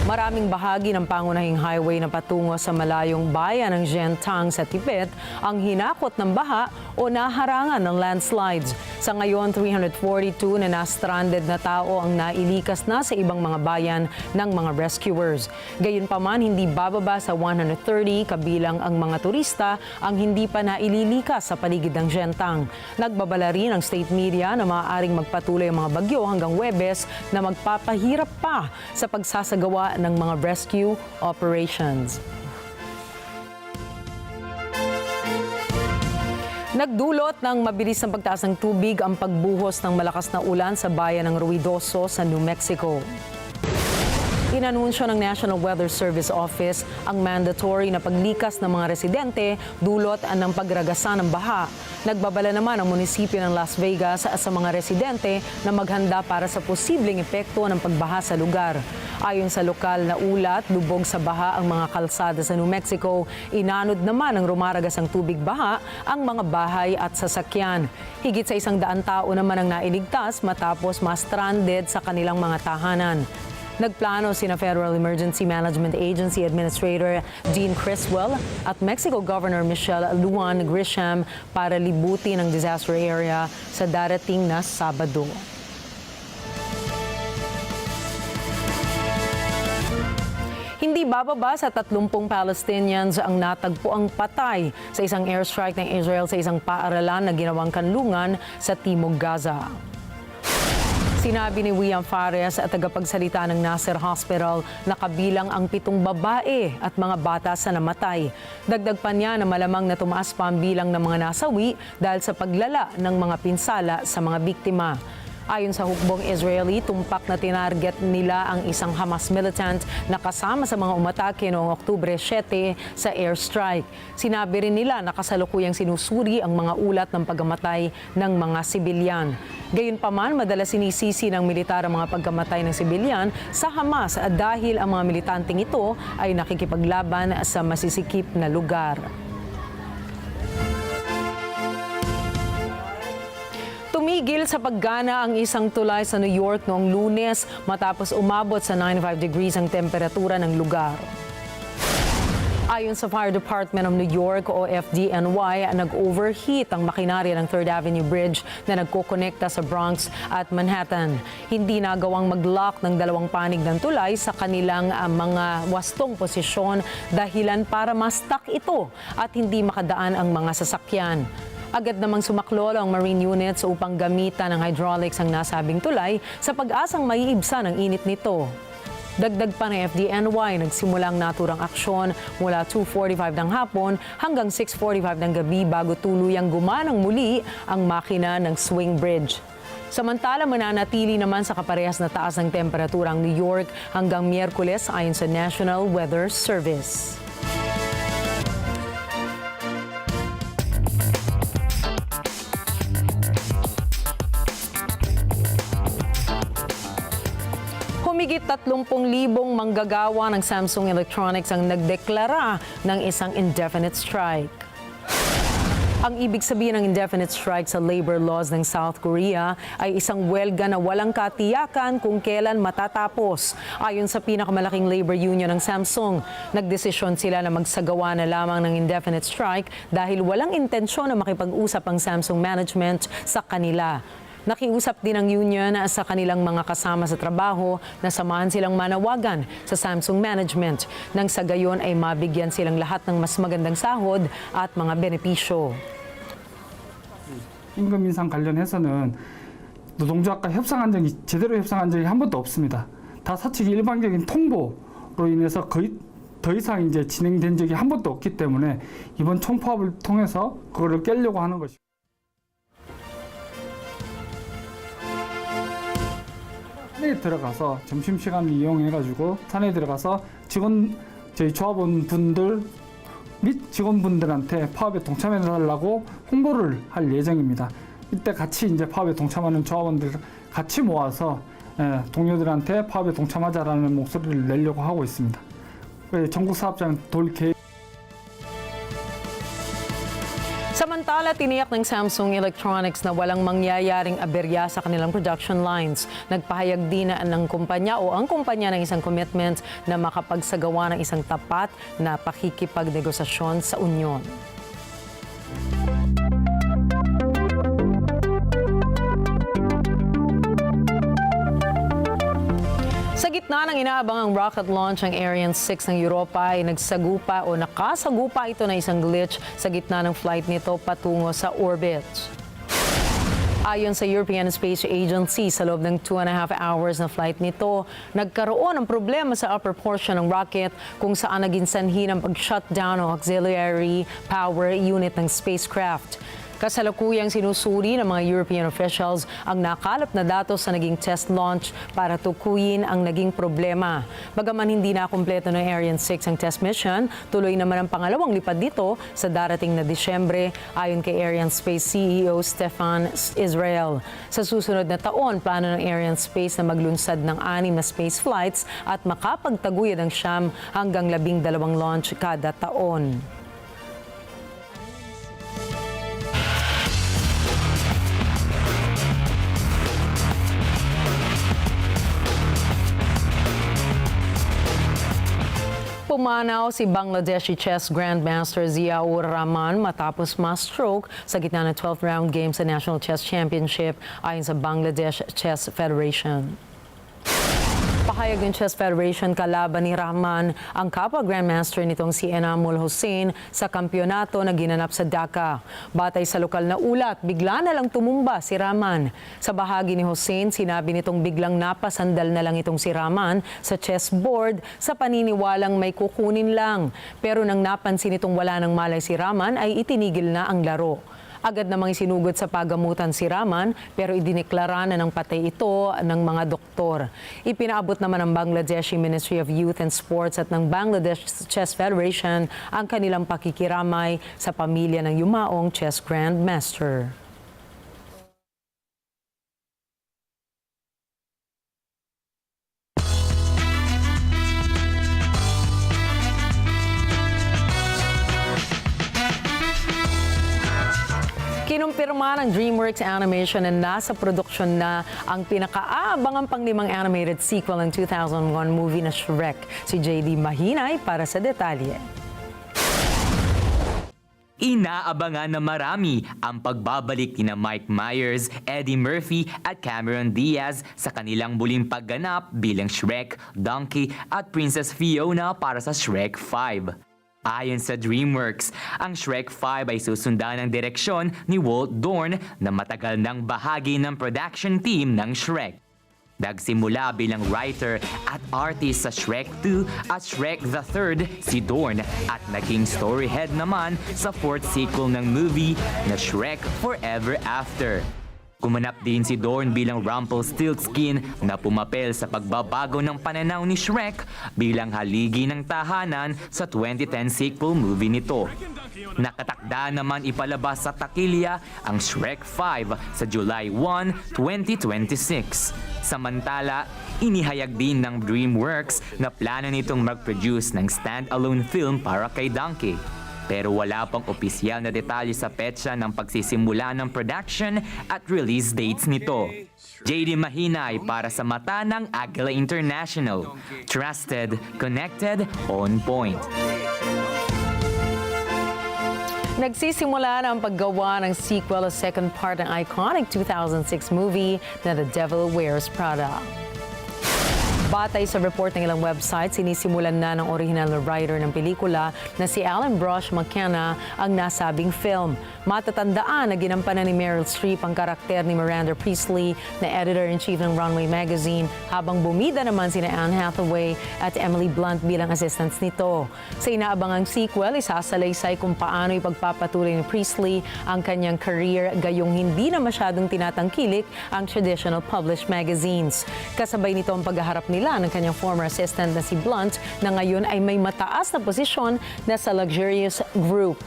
Maraming bahagi ng pangunahing highway na patungo sa malayong bayan ng Zhentang sa Tibet ang hinakot ng baha o naharangan ng landslides. Sa ngayon, 342 na na-stranded na tao ang nailikas na sa ibang mga bayan ng mga rescuers. Gayunpaman, hindi bababa sa 130 kabilang ang mga turista ang hindi pa naililikas sa paligid ng Zhentang. Nagbabala rin ang state media na maaaring magpatuloy ang mga bagyo hanggang Huwebes na magpapahirap pa sa pagsasagawa ng mga rescue operations. Nagdulot ng mabilis na pagtaas ng tubig ang pagbuhos ng malakas na ulan sa bayan ng Ruidoso sa New Mexico. Inanunsyo ng National Weather Service Office ang mandatory na paglikas ng mga residente dulot ng pagragasa ng baha. Nagbabala naman ang munisipyo ng Las Vegas sa mga residente na maghanda para sa posibleng epekto ng pagbaha sa lugar. Ayon sa lokal na ulat, lubog sa baha ang mga kalsada sa New Mexico. Inanod naman ng rumaragas ang tubig baha ang mga bahay at sasakyan. Higit sa 100 tao naman ang nailigtas matapos ma-stranded sa kanilang mga tahanan. Nagplano sina Federal Emergency Management Agency Administrator Dean Criswell at Mexico Governor Michelle Lujan Grisham para libutin ang disaster area sa darating na Sabado. Hindi bababa sa 30 Palestinians ang natagpuang patay sa isang airstrike ng Israel sa isang paaralan na ginawang kanlungan sa Timog Gaza. Sinabi ni William Fares at tagapagsalita ng Nasser Hospital na kabilang ang 7 babae at mga bata sa namatay. Dagdag pa niya na malamang na tumaas pa ang bilang ng mga nasawi dahil sa paglala ng mga pinsala sa mga biktima. Ayon sa hukbong Israeli, tumpak na tinarget nila ang isang Hamas militant na kasama sa mga umatake noong Oktubre 7 sa airstrike. Sinabi rin nila na kasalukuyang sinusuri ang mga ulat ng pagkamatay ng mga sibilyan. Gayunpaman, madalas sinisisi ng militar ang mga pagkamatay ng sibilyan sa Hamas dahil ang mga militanteng ito ay nakikipaglaban sa masisikip na lugar. Tumigil sa paggana ang isang tulay sa New York noong Lunes matapos umabot sa 95 degrees ang temperatura ng lugar. Ayon sa Fire Department of New York o FDNY, nag-overheat ang makinarya ng 3rd Avenue Bridge na nagkokonekta sa Bronx at Manhattan. Hindi nagawang mag-lock ng 2 panig ng tulay sa kanilang mga wastong posisyon dahilan para ma-stuck ito at hindi makadaan ang mga sasakyan. Agad namang sumaklolo ang marine units upang gamitan ng hydraulics ang nasabing tulay sa pag-asang maiibsan ang init nito. Dagdag pa ng FDNY, nagsimulang naturang aksyon mula 2:45 ng hapon hanggang 6:45 ng gabi bago tuluyang gumanang muli ang makina ng swing bridge. Samantala, mananatili naman sa kaparehas na taas ng temperatura ang New York hanggang Miyerkules ayon sa National Weather Service. Humigit 30,000 manggagawa ng Samsung Electronics ang nagdeklara ng isang indefinite strike. Ang ibig sabihin ng indefinite strike sa labor laws ng South Korea ay isang welga na walang katiyakan kung kailan matatapos. Ayon sa pinakamalaking labor union ng Samsung, nagdesisyon sila na magsagawa na lamang ng indefinite strike dahil walang intensyon na makipag-usap ang Samsung management sa kanila. Nakiusap din ang union sa kanilang mga kasama sa trabaho na samahan silang manawagan sa Samsung management nang sa gayon ay mabigyan silang lahat ng mas magandang sahod at mga benepisyo. 임금 인상 관련해서는 노동조합과 협상한 적이 제대로 협상한 적이 한 번도 없습니다. 다 사측 일방적인 통보로 인해서 거의 더 이상 이제 진행된 적이 한 번도 없기 때문에 이번 총파업을 통해서 그거를 깨려고 하는 것입니다. 산에 들어가서 점심시간을 이용해가지고 산에 들어가서 저희 조합원분들 및 직원분들한테 파업에 동참해달라고 홍보를 할 예정입니다. 이때 같이 이제 파업에 동참하는 조합원들 같이 모아서 동료들한테 파업에 동참하자라는 목소리를 내려고 하고 있습니다. 전국 사업장 돌 계획. Samantala, tiniyak ng Samsung Electronics na walang mangyayaring aberya sa kanilang production lines. Nagpahayag din ng kumpanya o ang kumpanya ng isang commitment na makapagsagawa ng isang tapat na pakikipagnegosasyon sa Unyon. Sa gitna ng inaabangang rocket launch ang Ariane 6 ng Europa ay nakasagupa ito na isang glitch sa gitna ng flight nito patungo sa orbit. Ayon sa European Space Agency, sa loob ng 2.5 hours na flight nito, nagkaroon ng problema sa upper portion ng rocket kung saan naging sanhi ng pag-shutdown ng auxiliary power unit ng spacecraft. Kasalukuyang sinusuri ng mga European officials ang nakalap na datos sa naging test launch para tukuyin ang naging problema. Bagaman hindi na kumpleto ng Ariane 6 ang test mission, tuloy naman ang pangalawang lipad dito sa darating na Disyembre ayon kay Ariane Space CEO Stefan Israel. Sa susunod na taon, plano ng Ariane Space na maglunsad ng 6 na space flights at makapagtaguyod ng 9 hanggang 12 launch kada taon. Pumanaw si Bangladeshi chess grandmaster Ziaur Rahman matapos ma-stroke sa gitna ng 12th round game sa National Chess Championship ayon sa Bangladesh Chess Federation. Pahayag ng Chess Federation, kalaban ni Rahman ang kapwa grandmaster nitong si Enamul Hussein sa kampyonato na ginanap sa Dhaka. Batay sa lokal na ulat, bigla na lang tumumba si Rahman. Sa bahagi ni Hussein, sinabi nitong biglang napasandal na lang itong si Rahman sa chessboard sa paniniwalang may kukunin lang. Pero nang napansin itong wala ng malay si Rahman ay itinigil na ang laro. Agad namang isinugot sa pagamutan si Rahman pero idineklara na ng patay ito ng mga doktor. Ipinaabot naman ng Bangladeshi Ministry of Youth and Sports at ng Bangladesh Chess Federation ang kanilang pakikiramay sa pamilya ng yumaong chess grandmaster. Kinumpirma ng DreamWorks Animation na nasa produksyon na ang pinakaabangang pang-5 animated sequel ng 2001 movie na Shrek. Si JD Mahinay para sa detalye. Inaabangan na marami ang pagbabalik ni Mike Myers, Eddie Murphy at Cameron Diaz sa kanilang muling pagganap bilang Shrek, Donkey at Princess Fiona para sa Shrek 5. Ayon sa DreamWorks, ang Shrek 5 ay susundan ng direksyon ni Walt Dorn na matagal nang bahagi ng production team ng Shrek. Nagsimula bilang writer at artist sa Shrek 2 at Shrek the Third si Dorn at naging storyhead naman sa 4th sequel ng movie na Shrek Forever After. Gumanap din si Dorn bilang Rumpelstiltskin na pumapel sa pagbabago ng pananaw ni Shrek bilang haligi ng tahanan sa 2010 sequel movie nito. Nakatakda naman ipalabas sa takilya ang Shrek 5 sa July 1, 2026. Samantala, inihayag din ng DreamWorks na plano nitong mag-produce ng stand-alone film para kay Donkey. Pero wala pang opisyal na detalye sa petsa ng pagsisimula ng production at release dates nito. JD Mahinay para sa mata ng Agila International. Trusted, connected, on point. Nagsisimula na ang paggawa ng sequel o second part ng iconic 2006 movie na The Devil Wears Prada. Batay sa report ng ilang website, sinisimulan na ng original na writer ng pelikula na si Alan Brush McKenna ang nasabing film. Matatandaan na ginampanan ni Meryl Streep ang karakter ni Miranda Priestley na editor-in-chief ng Runway Magazine habang bumida naman sina Anne Hathaway at Emily Blunt bilang assistants nito. Sa inaabangang sequel, isasalaysay kung paano ipagpapatuloy ni Priestley ang kanyang career gayong hindi na masyadong tinatangkilik ang traditional published magazines. Kasabay nito ang paghaharap nila ng kanyang former assistant na si Blunt na ngayon ay may mataas na posisyon na sa luxurious group.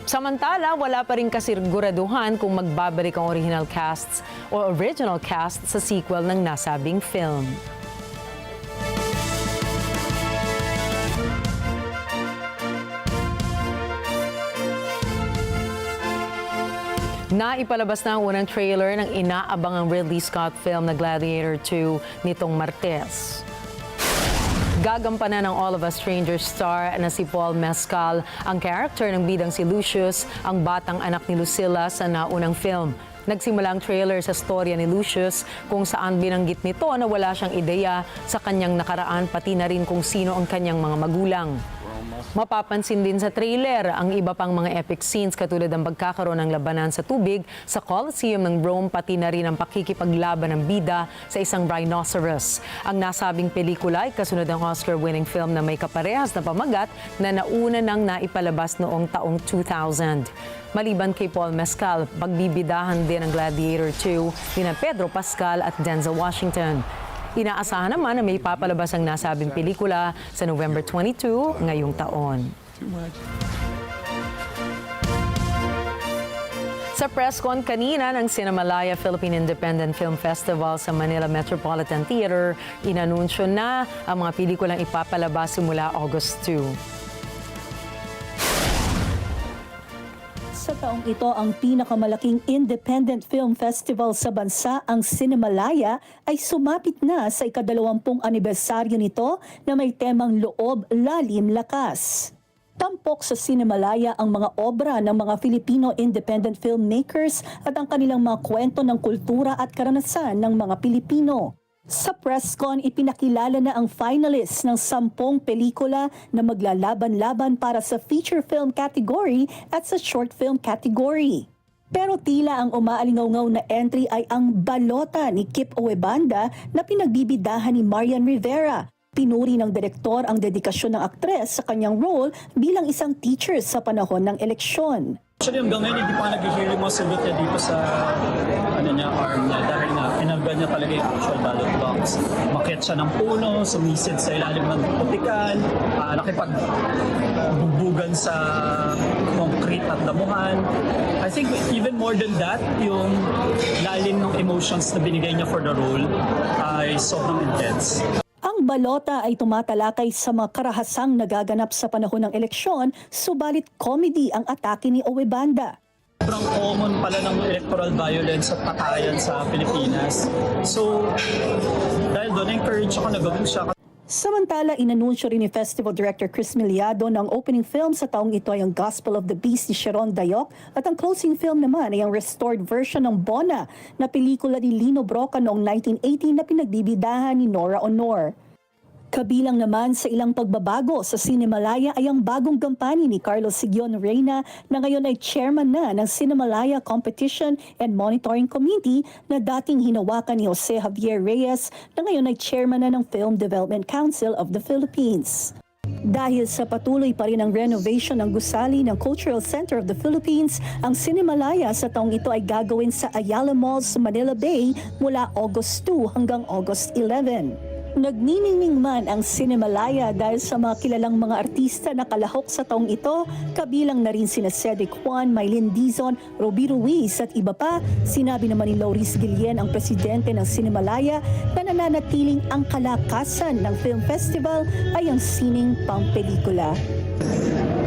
Samantala, wala pa rin kasiguraduhan kung magbabalik ang original cast sa sequel ng nasabing film. Naipalabas na ang unang trailer ng inaabangang Ridley Scott film na Gladiator 2 nitong Martes. Gagampanan ng All of Us Strangers star na si Paul Mescal ang character ng bidang si Lucius, ang batang anak ni Lucilla sa naunang film. Nagsimula ang trailer sa storya ni Lucius kung saan binanggit nito na wala siyang ideya sa kanyang nakaraan pati na rin kung sino ang kanyang mga magulang. Mapapansin din sa trailer ang iba pang mga epic scenes katulad ng pagkakaroon ng labanan sa tubig sa Colosseum ng Rome pati na rin ang pakikipaglaban ng bida sa isang rhinoceros. Ang nasabing pelikula ay kasunod ng Oscar-winning film na may kaparehas na pamagat na nauna nang naipalabas noong taong 2000. Maliban kay Paul Mescal, pagbibidahan din ang Gladiator 2 ni Pedro Pascal at Denzel Washington. Inaasahan naman na may papalabas ang nasabing pelikula sa November 22 ngayong taon. Sa press con kanina ng Cinemalaya Philippine Independent Film Festival sa Manila Metropolitan Theater, inanunsyo na ang mga pelikulang ipapalabas simula August 2. Sa taong ito, ang pinakamalaking independent film festival sa bansa, ang Cinemalaya, ay sumapit na sa ika-20 anibersaryo nito na may temang loob, lalim, lakas. Tampok sa Cinemalaya ang mga obra ng mga Filipino independent filmmakers at ang kanilang mga kwento ng kultura at karanasan ng mga Pilipino. Sa presscon, ipinakilala na ang finalists ng 10 pelikula na maglalaban-laban para sa feature film category at sa short film category. Pero tila ang umaalingaw-ngaw na entry ay ang Balota ni Kip Uebanda na pinagbibidahan ni Marian Rivera. Pinuri ng direktor ang dedikasyon ng aktres sa kanyang role bilang isang teacher sa panahon ng eleksyon. Actually, hanggang ngayon, hindi pa nag-hear yung mga sagot niya dito sa arm niya dahil nga pinagban niya talaga yung actual ballot box. Makit siya ng puno, sumisid sa ilalim ng putikan, nakipagbubugan sa concrete at damuhan. I think even more than that, yung lalim ng emotions na binigay niya for the role ay sobrang intense. Ang Balota ay tumatalakay sa mga karahasang nagaganap sa panahon ng eleksyon, subalit comedy ang atake ni Uebanda. Sobrang common pala ng electoral violence at patayan sa Pilipinas. So, dahil doon, encourage ako na gawin siya. Samantala, inanunsyo rin ni Festival Director Chris Miliado na ang opening film sa taong ito ay ang Gospel of the Beast ni Sharon Dayok at ang closing film naman ay ang restored version ng Bona na pelikula ni Lino Broca noong 1980 na pinagbibidahan ni Nora Honor. Kabilang naman sa ilang pagbabago sa Cinemalaya ay ang bagong gampani ni Carlos Sigion Reyna na ngayon ay chairman na ng Cinemalaya Competition and Monitoring Committee na dating hinawakan ni Jose Javier Reyes na ngayon ay chairman na ng Film Development Council of the Philippines. Dahil sa patuloy pa rin ang renovation ng gusali ng Cultural Center of the Philippines, ang Cinemalaya sa taong ito ay gagawin sa Ayala Mall sa Manila Bay mula August 2 hanggang August 11. Nagniningning man ang Cinemalaya dahil sa mga kilalang mga artista na kalahok sa taong ito, kabilang na rin sina Cedric Juan, Mylene Dizon, Robbie Ruiz at iba pa. Sinabi naman ni Lauris Guillen, ang presidente ng Cinemalaya, na nananatiling ang kalakasan ng film festival ay ang sining pang-pelikula.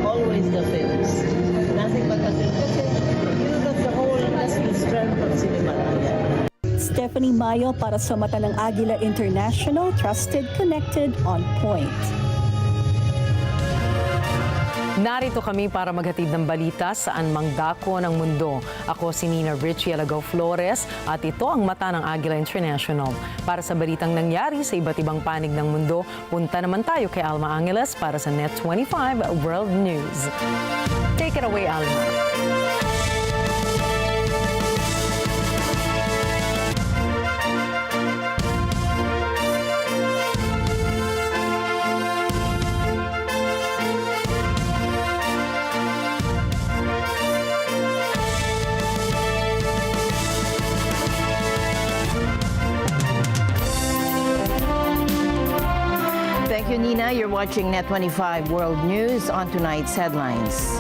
Always the films. Nothing but the films. That's the strength of Cinemalaya. Stephanie Mayo para sa mata ng Agila International, trusted, connected, on point. Narito kami para maghatid ng balita saan mang dako ng mundo. Ako si Nina Richie Alagaw Flores at ito ang mata ng Agila International. Para sa balitang nangyari sa iba't ibang panig ng mundo, punta naman tayo kay Alma Angeles para sa Net 25 World News. Take it away, Alma. Thank you, Nina. You're watching Net 25 World News. On tonight's headlines.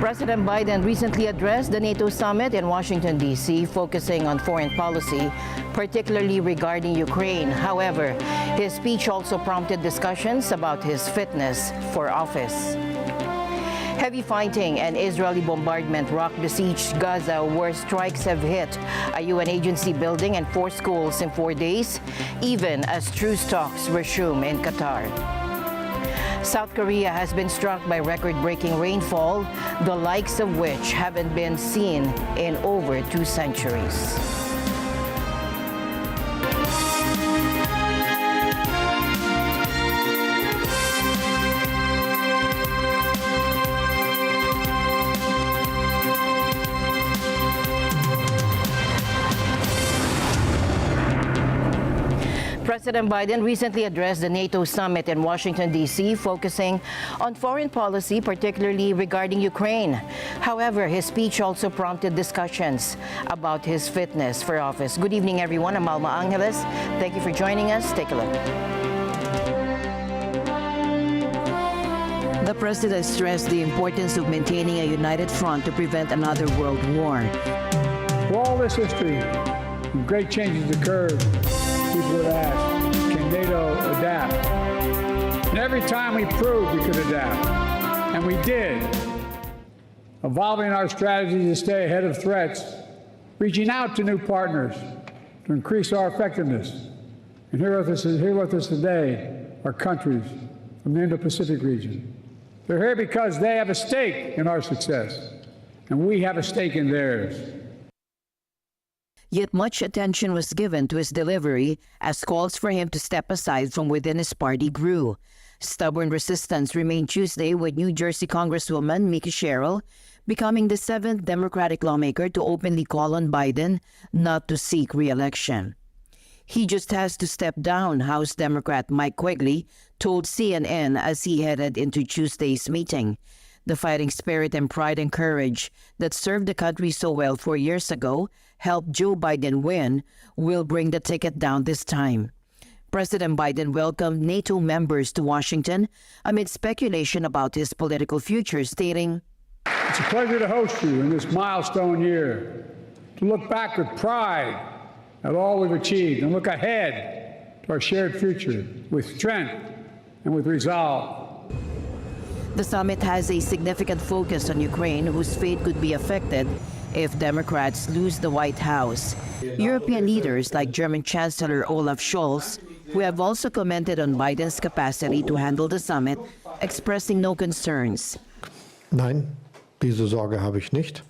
President Biden recently addressed the NATO summit in Washington, D.C., focusing on foreign policy, particularly regarding Ukraine. However, his speech also prompted discussions about his fitness for office. Heavy fighting and Israeli bombardment rock besieged Gaza, where strikes have hit a UN agency building and 4 schools in 4 days, even as truce talks resume in Qatar. South Korea has been struck by record-breaking rainfall, the likes of which haven't been seen in over 2 centuries. President Biden recently addressed the NATO summit in Washington, D.C., focusing on foreign policy, particularly regarding Ukraine. However, his speech also prompted discussions about his fitness for office. Good evening, everyone. I'm Alma Angeles. Thank you for joining us. Take a look. The president stressed the importance of maintaining a united front to prevent another world war. For all this history, great changes occurred. People would ask, can NATO adapt? And every time we proved we could adapt, and we did, evolving our strategy to stay ahead of threats, reaching out to new partners to increase our effectiveness. And here with us today are countries from the Indo-Pacific region. They're here because they have a stake in our success, and we have a stake in theirs. Yet much attention was given to his delivery as calls for him to step aside from within his party grew. Stubborn resistance remained Tuesday with New Jersey Congresswoman Mickey Sherrill becoming the 7th Democratic lawmaker to openly call on Biden not to seek re-election. He just has to step down, House Democrat Mike Quigley told CNN as he headed into Tuesday's meeting. The fighting spirit and pride and courage that served the country so well 4 years ago helped Joe Biden win will bring the ticket down this time. President Biden welcomed NATO members to Washington amid speculation about his political future, stating, "It's a pleasure to host you in this milestone year, to look back with pride at all we've achieved and look ahead to our shared future with strength and with resolve." The summit has a significant focus on Ukraine, whose fate could be affected if Democrats lose the White House. European leaders like German Chancellor Olaf Scholz, who have also commented on Biden's capacity to handle the summit, expressing no concerns. Nein, diese Sorge habe ich nicht.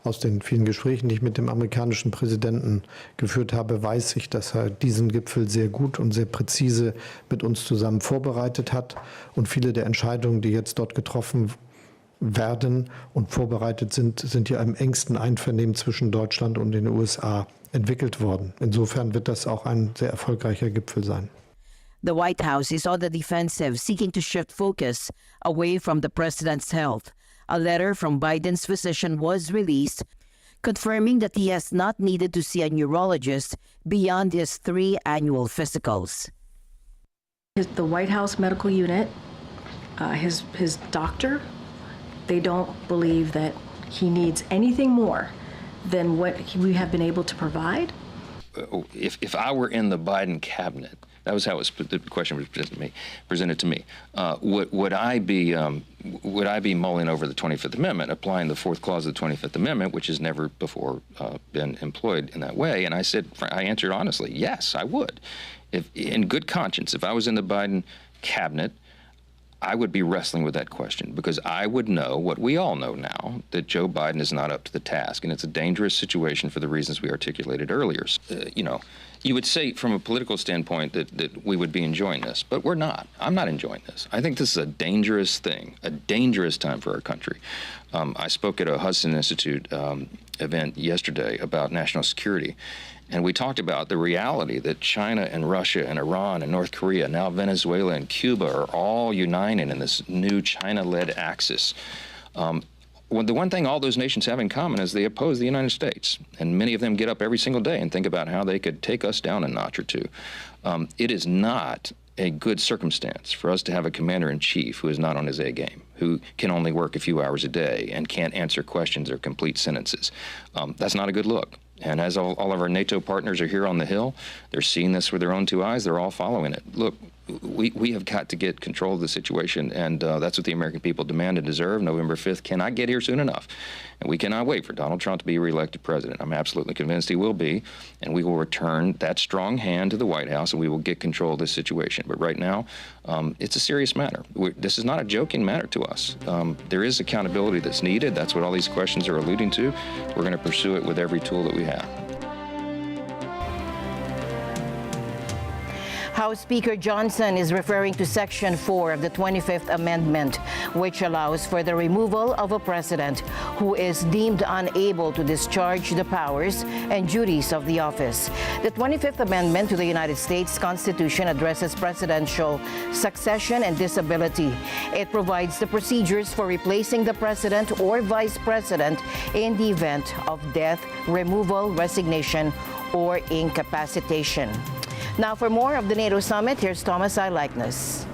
Aus den vielen Gesprächen, die ich mit dem amerikanischen Präsidenten geführt habe, weiß ich, dass er diesen Gipfel sehr gut und sehr präzise mit uns zusammen vorbereitet hat. Und viele der Entscheidungen, die jetzt dort getroffen werden und vorbereitet sind, sind ja im engsten Einvernehmen zwischen Deutschland und den USA entwickelt worden. Insofern wird das auch ein sehr erfolgreicher Gipfel sein. The White House is on the defensive, seeking to shift focus away from the president's health. A letter from Biden's physician was released, confirming that he has not needed to see a neurologist beyond his 3 annual physicals. The White House medical unit, his doctor, they don't believe that he needs anything more than what we have been able to provide. If I were in the Biden cabinet, that was how the question was presented to me. Would I be mulling over the 25th Amendment, applying the 4th clause of the 25th Amendment, which has never before been employed in that way? And I answered honestly, yes, I would. If, in good conscience, if I was in the Biden cabinet, I would be wrestling with that question because I would know what we all know now, that Joe Biden is not up to the task. And it's a dangerous situation for the reasons we articulated earlier. You would say from a political standpoint that we would be enjoying this, but we're not. I'm not enjoying this. I think this is a dangerous thing, a dangerous time for our country. I spoke at a Hudson Institute event yesterday about national security. And we talked about the reality that China and Russia and Iran and North Korea, now Venezuela and Cuba, are all uniting in this new China-led axis. The one thing all those nations have in common is they oppose the United States. And many of them get up every single day and think about how they could take us down a notch or two. It is not a good circumstance for us to have a commander-in-chief who is not on his A game, who can only work a few hours a day and can't answer questions or complete sentences. That's not a good look. And as all of our NATO partners are here on the Hill, they're seeing this with their own 2 eyes. They're all following it. Look, we have got to get control of the situation, and that's what the American people demand and deserve. November 5th cannot get here soon enough, and we cannot wait for Donald Trump to be reelected president. I'm absolutely convinced he will be, and we will return that strong hand to the White House, and we will get control of this situation. But right now, it's a serious matter. This is not a joking matter to us. There is accountability that's needed. That's what all these questions are alluding to. We're going to pursue it with every tool that we have. House Speaker Johnson is referring to Section 4 of the 25th Amendment, which allows for the removal of a president who is deemed unable to discharge the powers and duties of the office. The 25th Amendment to the United States Constitution addresses presidential succession and disability. It provides the procedures for replacing the president or vice president in the event of death, removal, resignation, or incapacitation. Now, for more of the NATO summit, here's Thomas I. Likeness.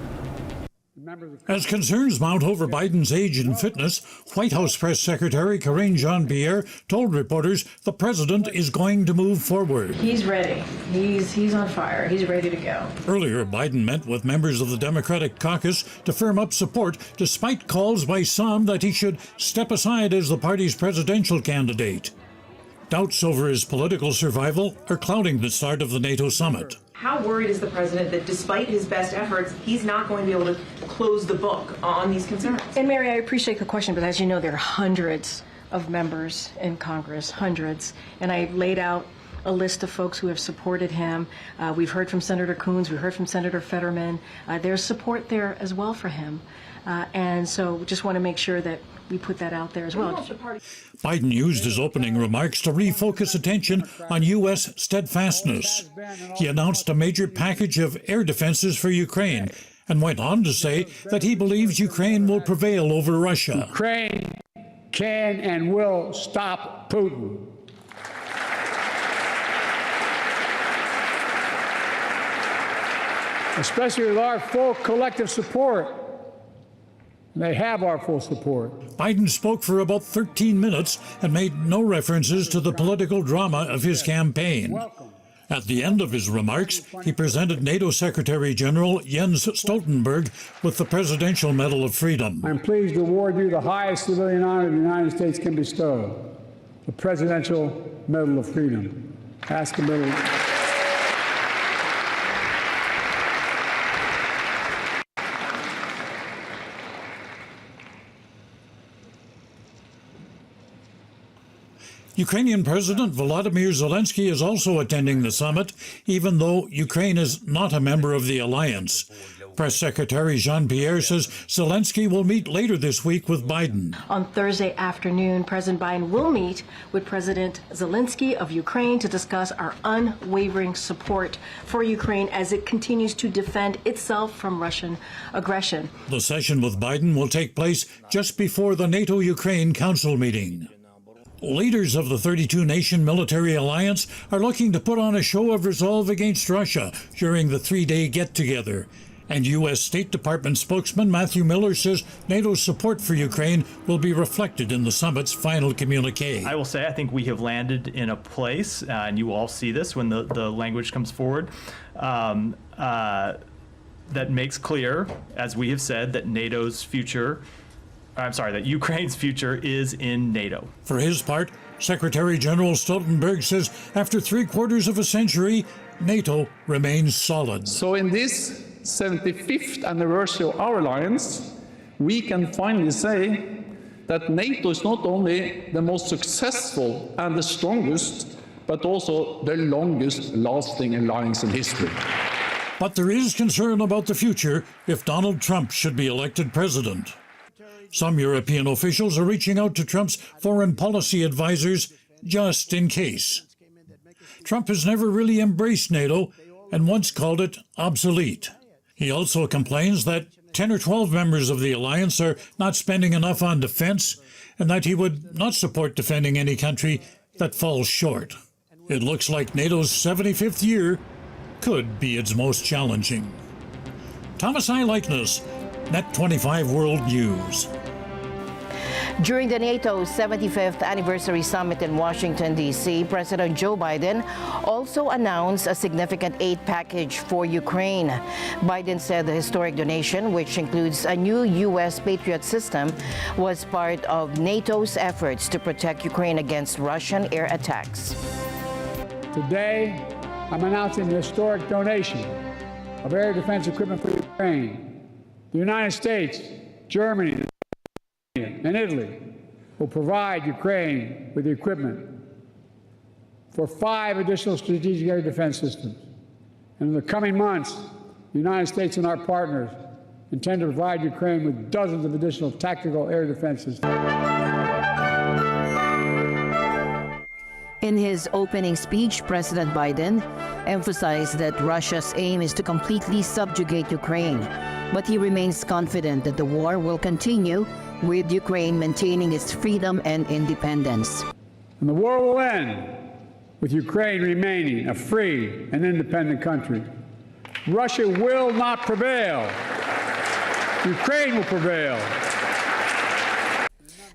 As concerns mount over Biden's age and fitness, White House Press Secretary Karine Jean-Pierre told reporters the president is going to move forward. He's ready. He's on fire. He's ready to go. Earlier, Biden met with members of the Democratic caucus to firm up support, despite calls by some that he should step aside as the party's presidential candidate. Doubts over his political survival are clouding the start of the NATO summit. How worried is the president that despite his best efforts, he's not going to be able to close the book on these concerns? And Mary, I appreciate the question, but as you know, there are hundreds of members in Congress, hundreds. And I laid out a list of folks who have supported him. We've heard from Senator Coons, we've heard from Senator Fetterman. There's support there as well for him. And so we just want to make sure that we put that out there as well. Biden used his opening remarks to refocus attention on U.S. steadfastness. He announced a major package of air defenses for Ukraine and went on to say that he believes Ukraine will prevail over Russia. Ukraine can and will stop Putin. Especially with our full collective support. They have our full support. Biden spoke for about 13 minutes and made no references to the political drama of his campaign. At the end of his remarks, he presented NATO Secretary General Jens Stoltenberg with the Presidential Medal of Freedom. I'm pleased to award you the highest civilian honor the United States can bestow, the Presidential Medal of Freedom. Ask the medal. Ukrainian President Volodymyr Zelensky is also attending the summit, even though Ukraine is not a member of the alliance. Press Secretary Jean-Pierre says Zelensky will meet later this week with Biden. On Thursday afternoon, President Biden will meet with President Zelensky of Ukraine to discuss our unwavering support for Ukraine as it continues to defend itself from Russian aggression. The session with Biden will take place just before the NATO-Ukraine Council meeting. Leaders of the 32-nation military alliance are looking to put on a show of resolve against Russia during the three-day get-together. And U.S. State Department spokesman Matthew Miller says NATO's support for Ukraine will be reflected in the summit's final communique. I will say I think we have landed in a place, and you all see this when the language comes forward, that makes clear, as we have said, that that Ukraine's future is in NATO. For his part, Secretary General Stoltenberg says after 3/4 of a century, NATO remains solid. So in this 75th anniversary of our alliance, we can finally say that NATO is not only the most successful and the strongest, but also the longest lasting alliance in history. But there is concern about the future if Donald Trump should be elected president. Some European officials are reaching out to Trump's foreign policy advisors just in case. Trump has never really embraced NATO and once called it obsolete. He also complains that 10 or 12 members of the alliance are not spending enough on defense and that he would not support defending any country that falls short. It looks like NATO's 75th year could be its most challenging. Thomas I. Likeness, Net 25 World News. During the NATO 75th anniversary summit in Washington, D.C., President Joe Biden also announced a significant aid package for Ukraine. Biden said the historic donation, which includes a new U.S. Patriot system, was part of NATO's efforts to protect Ukraine against Russian air attacks. Today, I'm announcing the historic donation of air defense equipment for Ukraine. The United States, Germany, and Italy will provide Ukraine with the equipment for 5 additional strategic air defense systems. And in the coming months, the United States and our partners intend to provide Ukraine with dozens of additional tactical air defense systems. In his opening speech, President Biden emphasized that Russia's aim is to completely subjugate Ukraine, but he remains confident that the war will continue, with Ukraine maintaining its freedom and independence. And the war will end with Ukraine remaining a free and independent country. Russia will not prevail. Ukraine will prevail.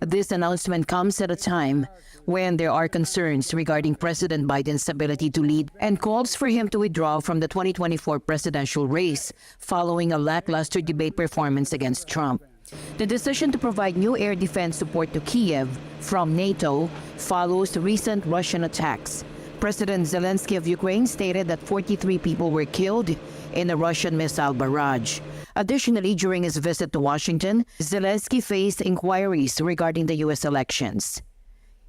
This announcement comes at a time when there are concerns regarding President Biden's ability to lead and calls for him to withdraw from the 2024 presidential race following a lackluster debate performance against Trump. The decision to provide new air defense support to Kiev from NATO follows recent Russian attacks. President Zelensky of Ukraine stated that 43 people were killed in a Russian missile barrage. Additionally, during his visit to Washington, Zelensky faced inquiries regarding the U.S. elections.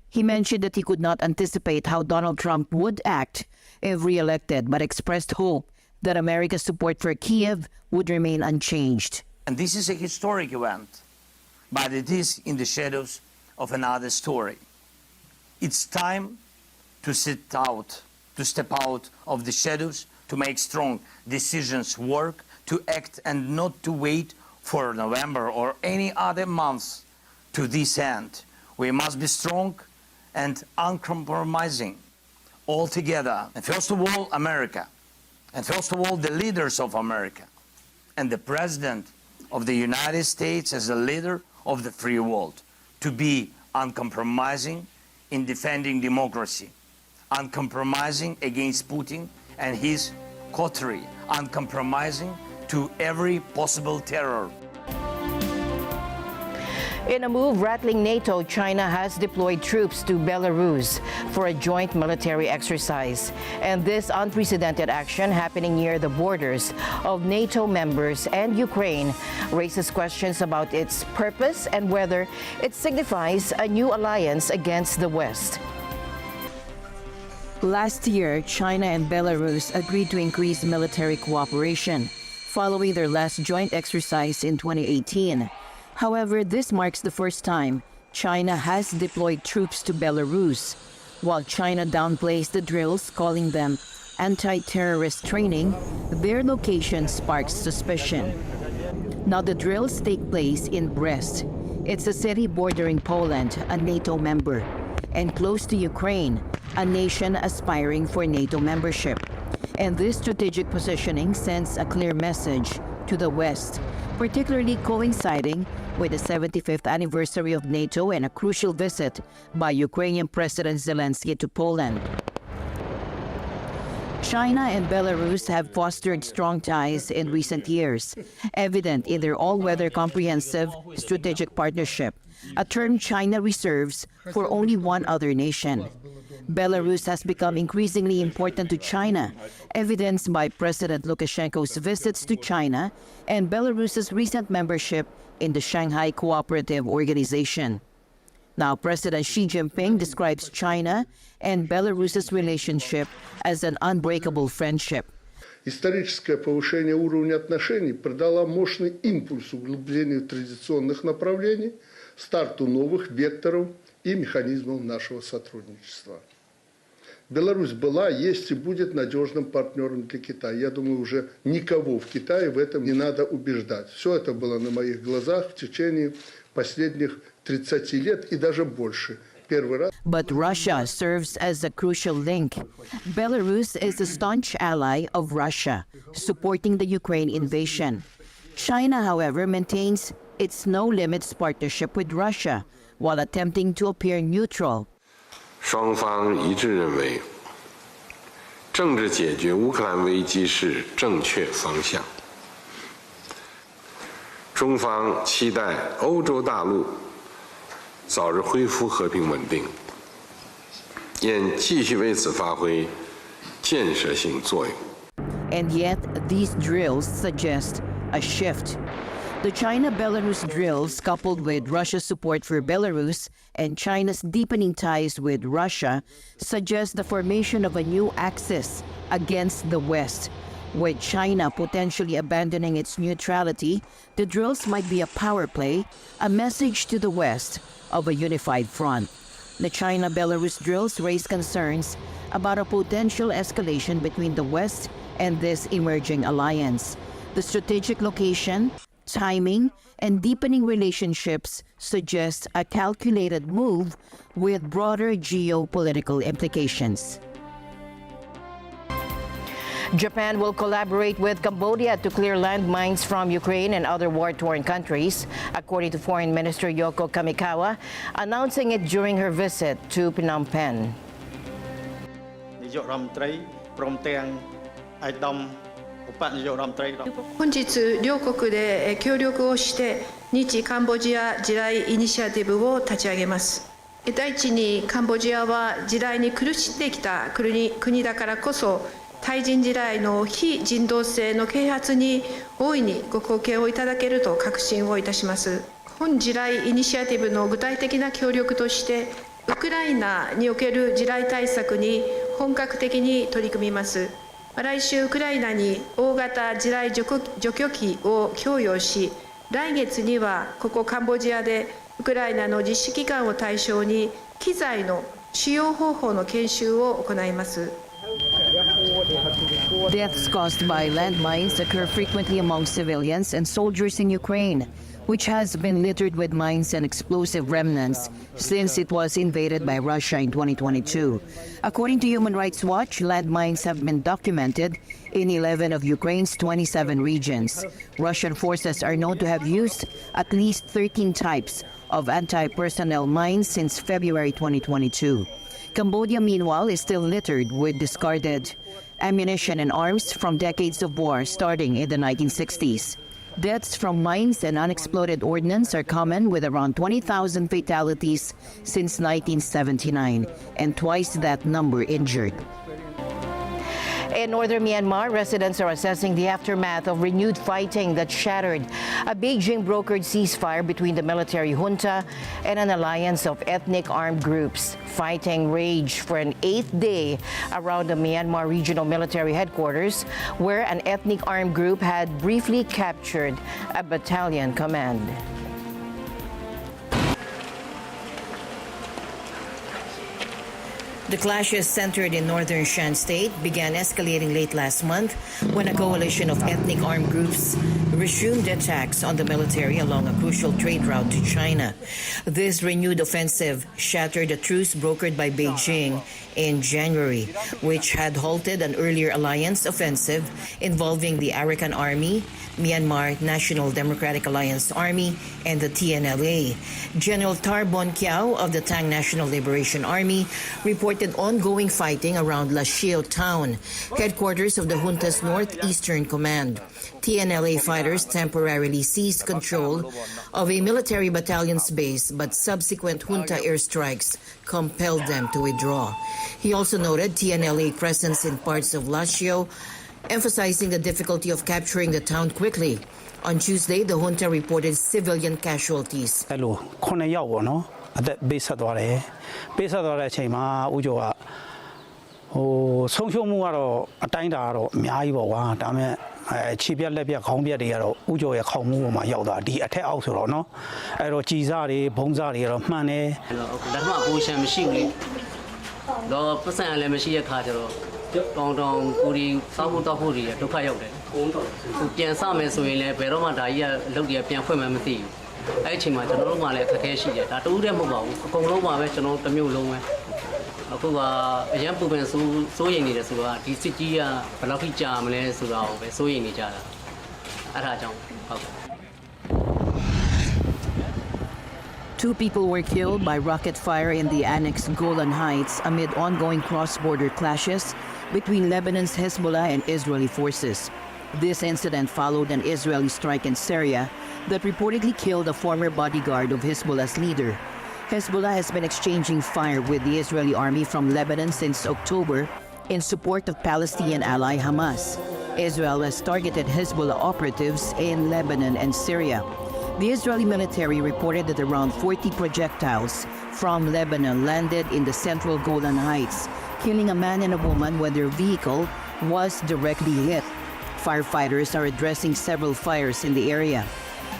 He mentioned that he could not anticipate how Donald Trump would act if re-elected, but expressed hope that America's support for Kiev would remain unchanged. And this is a historic event, but it is in the shadows of another story. It's time to step out of the shadows, to make strong decisions work, to act and not to wait for November or any other month to this end. We must be strong and uncompromising all together. And first of all, America. And first of all, the leaders of America. And the President of the United States as a leader of the free world, to be uncompromising in defending democracy, uncompromising against Putin and his coterie, uncompromising to every possible terror. In a move rattling NATO, China has deployed troops to Belarus for a joint military exercise. And this unprecedented action, happening near the borders of NATO members and Ukraine, raises questions about its purpose and whether it signifies a new alliance against the West. Last year, China and Belarus agreed to increase military cooperation following their last joint exercise in 2018. However, this marks the first time China has deployed troops to Belarus, while China downplays the drills, calling them anti-terrorist training. Their location sparks suspicion. Now the drills take place in Brest. It's a city bordering Poland, a NATO member, and close to Ukraine, a nation aspiring for NATO membership. And this strategic positioning sends a clear message to the West, particularly coinciding with the 75th anniversary of NATO and a crucial visit by Ukrainian President Zelensky to Poland. China and Belarus have fostered strong ties in recent years, evident in their all-weather comprehensive strategic partnership, a term China reserves for only one other nation. Belarus has become increasingly important to China, evidenced by President Lukashenko's visits to China and Belarus's recent membership in the Shanghai Cooperative Organization. Now, President Xi Jinping describes China and Belarus's relationship as an unbreakable friendship. Историческое повышение уровня отношений придало мощный импульс углублению традиционных направлений, старту новых векторов и механизмов нашего сотрудничества. Беларусь была, есть и будет надежным партнером для Китая. Я думаю, уже никого в Китае в этом не надо убеждать. Все это было на моих глазах в течение последних 30 лет и даже больше. But Russia serves as a crucial link. Belarus is a staunch ally of Russia, supporting the Ukraine invasion. China, however, maintains its no-limits partnership with Russia, while attempting to appear neutral. 双方一致认为，政治解决乌克兰危机是正确方向。中方期待欧洲大陆早日恢复和平稳定，愿继续为此发挥建设性作用。 And yet, these drills suggest a shift. The China-Belarus drills, coupled with Russia's support for Belarus and China's deepening ties with Russia, suggest the formation of a new axis against the West. With China potentially abandoning its neutrality, the drills might be a power play, a message to the West of a unified front. The China-Belarus drills raise concerns about a potential escalation between the West and this emerging alliance. The strategic location, timing, and deepening relationships suggest a calculated move with broader geopolitical implications. Japan will collaborate with Cambodia to clear landmines from Ukraine and other war-torn countries, according to Foreign Minister Yoko Kamikawa, announcing it during her visit to Phnom Penh. 本日両国で協力をして日カンボジア地雷イニシアティブを立ち上げます。第一にカンボジアは地雷に苦しんできた国だからこそ対人地雷の非人道性の啓発に大いにご貢献をいただけると確信をいたします。本地雷イニシアティブの具体的な協力としてウクライナにおける地雷対策に本格的に取り組みます。来週ウクライナに大型地雷除去機を供与し、来月にはここカンボジアでウクライナの実施機関を対象に機材の使用方法の研修を行います。 Deaths caused by landmines occur frequently among civilians and soldiers in Ukraine, which has been littered with mines and explosive remnants since it was invaded by Russia in 2022. According to Human Rights Watch, landmines have been documented in 11 of Ukraine's 27 regions. Russian forces are known to have used at least 13 types of anti-personnel mines since February 2022. Cambodia, meanwhile, is still littered with discarded ammunition and arms from decades of war starting in the 1960s. Deaths from mines and unexploded ordnance are common, with around 20,000 fatalities since 1979 and twice that number injured. In northern Myanmar, residents are assessing the aftermath of renewed fighting that shattered a Beijing-brokered ceasefire between the military junta and an alliance of ethnic armed groups. Fighting raged for an 8th day around the Myanmar regional military headquarters, where an ethnic armed group had briefly captured a battalion command. The clashes centered in northern Shan State began escalating late last month when a coalition of ethnic armed groups resumed attacks on the military along a crucial trade route to China. This renewed offensive shattered a truce brokered by Beijing in January, which had halted an earlier alliance offensive involving the Arakan Army, Myanmar National Democratic Alliance Army, and the TNLA. General Tar Bon Kiao of the Tang National Liberation Army reported ongoing fighting around Lashio town, headquarters of the junta's northeastern command. TNLA fighters temporarily seized control of a military battalion's base, but subsequent junta airstrikes compelled them to withdraw. He also noted TNLA presence in parts of Lashio, emphasizing the difficulty of capturing the town quickly. On Tuesday, the junta reported civilian casualties. Hello, 9 ယောက်ပေါ့နော်အသက်ပေးဆက်သွားတယ်ပေးဆက်သွားတဲ့အချိန်မှာဦးကျော်ကဆုံးရှုံးမှုကတော့အတိုင်းတာကတော့အများကြီးပေါ့ကွာဒါပေမဲ့ခြေပြက်လက်ပြက်ခေါင်းပြက်တွေကတော့ဦးကျော်ရဲ့ခေါင်းမူးပေါ်မှာရောက်သွားဒီအထက်အောက်ဆိုတော့နော်အဲ့တော့ကြည်စားတွေဘုံစားတွေကတော့မှန်တယ်လက်မှတ်အပူရှမ်းမရှိဘူးလေတော့ပတ်စံလည်းမရှိရခါကျတော့တောင်းတောင်းကိုဒီစောက်ဖို့တောက်ဖို့တွေဒုက္ခရောက်တယ်သူပြန်စမယ်ဆိုရင်လည်းဘယ်တော့မှဒါကြီးကလုပ်ရပြန်ဖွင့်မှမသိဘူးအဲ့အချိန်မှာကျွန်တော်တို့မှလည်းအခက်အခဲရှိတယ်ဒါတူးတည်းမဟုတ်ပါဘူးအကုန်လုံးပါပဲကျွန်တော်တစ်မျိုးလုံးပဲအခုကအရန်ပူပင်စိုးရိမ်နေတယ်ဆိုတာဒီစစ်ကြီးကဘယ်လောက်ထိကြာမလဲဆိုတာကိုပဲစိုးရိမ်နေကြတာအဲ့ဒါကြောင့်ဟုတ် 2 people were killed by rocket fire in the annexed Golan Heights amid ongoing cross-border clashes between Lebanon's Hezbollah and Israeli forces. This incident followed an Israeli strike in Syria that reportedly killed a former bodyguard of Hezbollah's leader. Hezbollah has been exchanging fire with the Israeli army from Lebanon since October in support of Palestinian ally Hamas. Israel has targeted Hezbollah operatives in Lebanon and Syria. The Israeli military reported that around 40 projectiles from Lebanon landed in the central Golan Heights, killing a man and a woman when their vehicle was directly hit. Firefighters are addressing several fires in the area.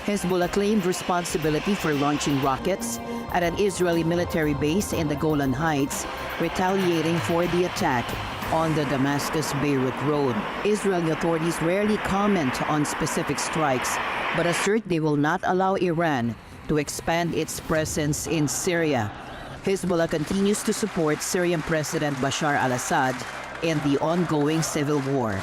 Hezbollah claimed responsibility for launching rockets at an Israeli military base in the Golan Heights, retaliating for the attack on the Damascus-Beirut road. Israeli authorities rarely comment on specific strikes, but assert they will not allow Iran to expand its presence in Syria. Hezbollah continues to support Syrian President Bashar al-Assad in the ongoing civil war.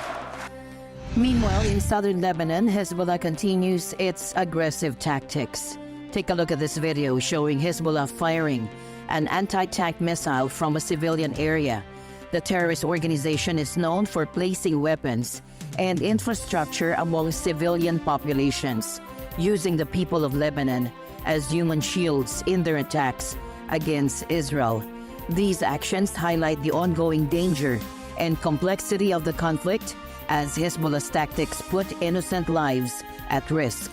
Meanwhile, in southern Lebanon, Hezbollah continues its aggressive tactics. Take a look at this video showing Hezbollah firing an anti-tank missile from a civilian area. The terrorist organization is known for placing weapons and infrastructure among civilian populations, using the people of Lebanon as human shields in their attacks against Israel. These actions highlight the ongoing danger and complexity of the conflict as Hezbollah's tactics put innocent lives at risk.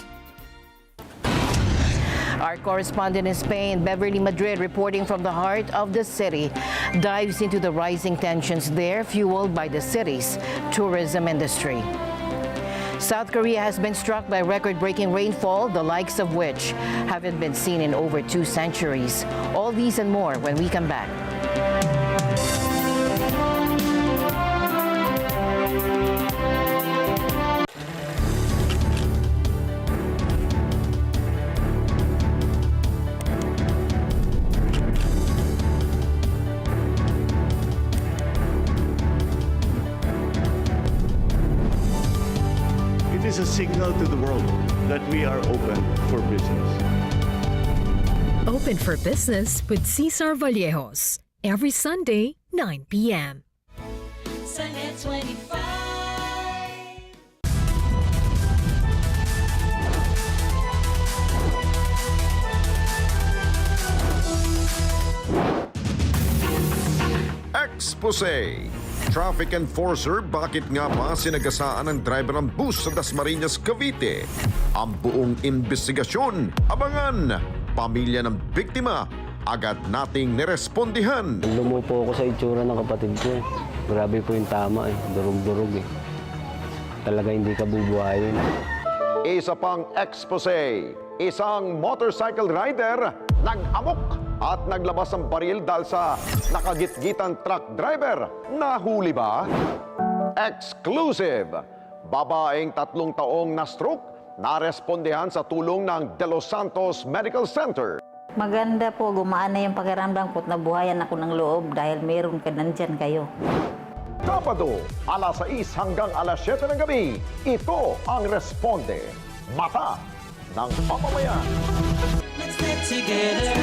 Our correspondent in Spain, Beverly Madrid, reporting from the heart of the city, dives into the rising tensions there, fueled by the city's tourism industry. South Korea has been struck by record-breaking rainfall, the likes of which haven't been seen in over 2 centuries. All these and more when we come back. It is a signal to the world that we are open for business. Open for Business with Cesar Vallejos. Every Sunday, 9 p.m. Sunday 25. Expose. Traffic enforcer, bakit nga ba sinagasaan ng driver ng bus sa Dasmariñas, Cavite? Ang buong investigasyon, abangan. Pamilya ng biktima, agad nating nirespondihan. Lumupo ako sa itsura ng kapatid ko. Grabe po yung tama durog-durog Talaga hindi ka bubuhayin. Isa pang expose. Isang motorcycle rider nag-amok at naglabas ng baril dahil sa nakagitgitan truck driver. Nahuli ba? Exclusive! Babaeng 3 taong na-stroke, narespondihan sa tulong ng De Los Santos Medical Center. Maganda po, gumaan na yung pakiramdam ko at nabuhayan ako ng loob dahil meron ka nandyan kayo. Sabado, alas 6 hanggang alas 7 ng gabi, ito ang Responde, Mata ng Mamamayan. Let's live together.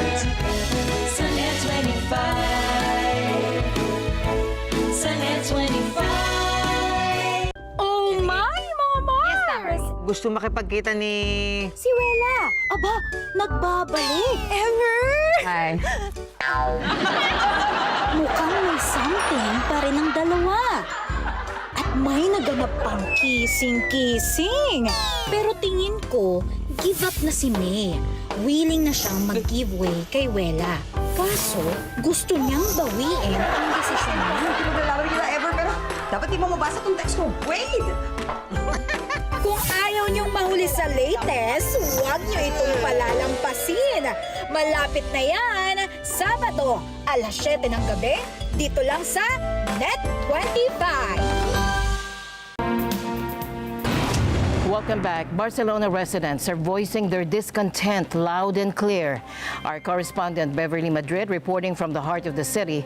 Sunday 25. Sunday 25. Oh my, mga Mars! Gusto makipagkita ni... Si Wela! Aba, nagbabalik! Ever! Hi. Mukhang may something pa rin ang dalawa. At may naganap pang kissing-kissing. Pero tingin ko, give up na si May. Willing na siyang mag-give way kay Wela. Kaso, gusto niyang bawiin ang desisyon niya. Naglalaro kita ever, pero dapat di mo mabasa tong text ko. Wait! Kung ayaw niyong mahuli sa latest, huwag niyo itong palalampasin. Malapit na yan, Sabado, alas 7 ng gabi, dito lang sa Net 25. Welcome back. Barcelona residents are voicing their discontent loud and clear. Our correspondent Beverly Madrid reporting from the heart of the city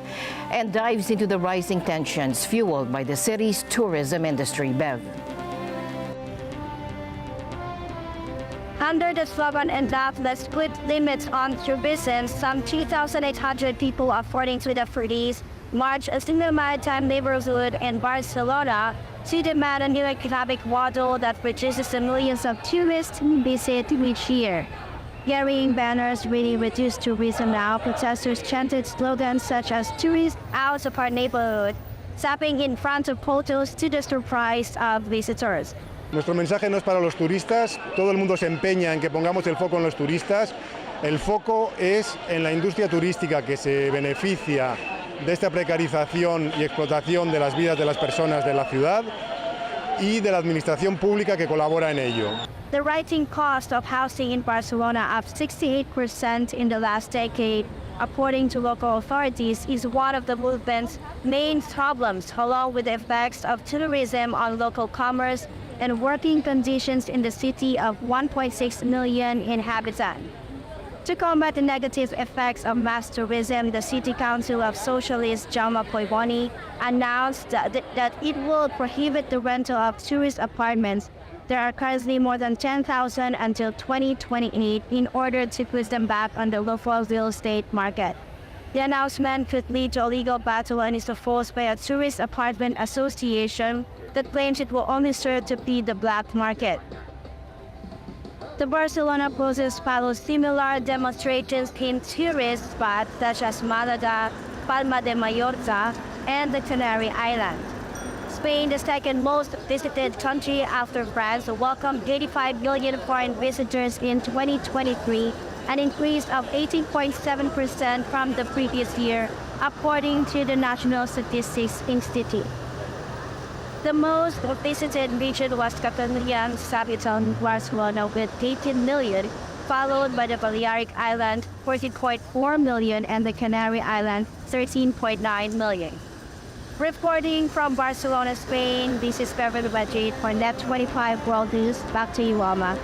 and dives into the rising tensions fueled by the city's tourism industry. Bev. Under the slogan "Enough, let's put limits on tourism," some 2,800 people, according to the authorities, marched a Cinemalaya neighborhood in Barcelona to demand a new economic model that reduces the millions of tourists who visit each year. Carrying banners "Really Reduce Tourism Now," protesters chanted slogans such as "Tourists out of our neighborhood," tapping in front of photos to the surprise of visitors. Nuestro mensaje no es para los turistas, todo el mundo se empeña en que pongamos el foco en los turistas. El foco es en la industria turística que se beneficia de esta precarización y explotación de las vidas de las personas de la ciudad y de la administración pública que colabora en ello. The rising cost of housing in Barcelona, up 68% in the last decade, according to local authorities, is one of the movement's main problems, along with the effects of tourism on local commerce and working conditions in the city of 1.6 million inhabitants. To combat the negative effects of mass tourism, the City Council of Socialist Jaume Collboni announced that it will prohibit the rental of tourist apartments. There are currently more than 10,000 until 2028 in order to put them back on the local real estate market. The announcement could lead to a legal battle and is opposed by a tourist apartment association that claims it will only serve to feed the black market. The Barcelona protest follows similar demonstrations in tourist spots such as Malaga, Palma de Mallorca, and the Canary Islands. Spain, the second most visited country after France, welcomed 85 million foreign visitors in 2023, an increase of 18.7% from the previous year, according to the National Statistics Institute. The most visited region was Catalonia's capital, Barcelona, with 18 million, followed by the Balearic Island, 14.4 million, and the Canary Islands, 13.9 million. Reporting from Barcelona, Spain, this is Beverly Wajid for Net 25 World News. Back to you, Alma.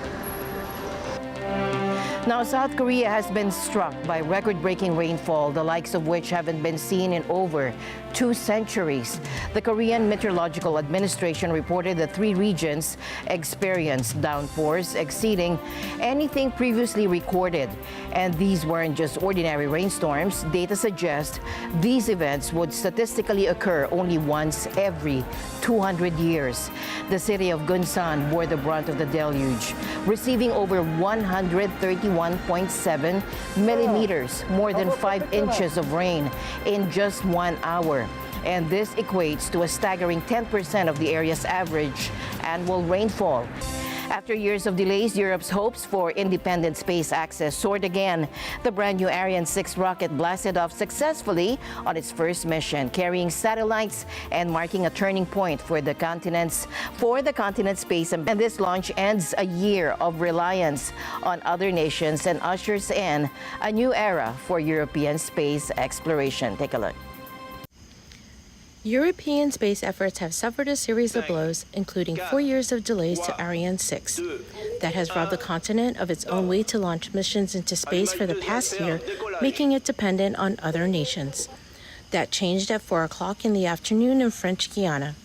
Now, South Korea has been struck by record-breaking rainfall, the likes of which haven't been seen in over 2 centuries. The Korean Meteorological Administration reported that 3 regions experienced downpours exceeding anything previously recorded. And these weren't just ordinary rainstorms. Data suggests these events would statistically occur only once every 200 years. The city of Gunsan bore the brunt of the deluge, receiving over 131.7 millimeters, more than 5 inches of rain in just 1 hour. And this equates to a staggering 10% of the area's average annual rainfall. After years of delays, Europe's hopes for independent space access soared again. The brand new Ariane 6 rocket blasted off successfully on its first mission, carrying satellites and marking a turning point for the continent's space. And this launch ends a year of reliance on other nations and ushers in a new era for European space exploration. Take a look. European space efforts have suffered a series of blows, including 4 years of delays to Ariane 6. That has robbed the continent of its own way to launch missions into space for the past year, making it dependent on other nations. That changed at 4 o'clock in the afternoon in French Guiana.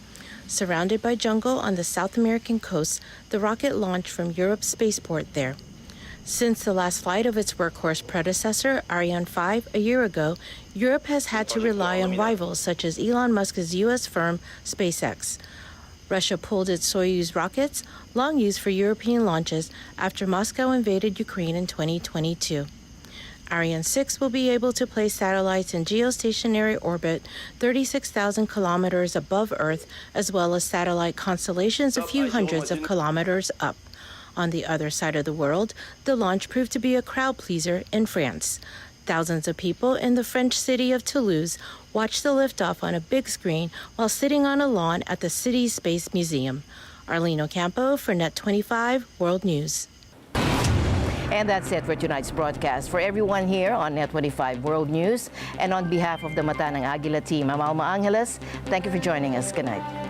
Surrounded by jungle on the South American coast, the rocket launched from Europe's spaceport there. Since the last flight of its workhorse predecessor, Ariane 5, a year ago, Europe has had to rely on rivals such as Elon Musk's U.S. firm, SpaceX. Russia pulled its Soyuz rockets, long used for European launches, after Moscow invaded Ukraine in 2022. Ariane 6 will be able to place satellites in geostationary orbit 36,000 kilometers above Earth, as well as satellite constellations a few hundreds of kilometers up. On the other side of the world, the launch proved to be a crowd pleaser in France. Thousands of people in the French city of Toulouse watched the liftoff on a big screen while sitting on a lawn at the city's Space Museum. Arlene Ocampo for Net 25 World News. And that's it for tonight's broadcast. For everyone here on Net 25 World News and on behalf of the Mata ng Agila team, I'm Alma Angeles. Thank you for joining us. Good night.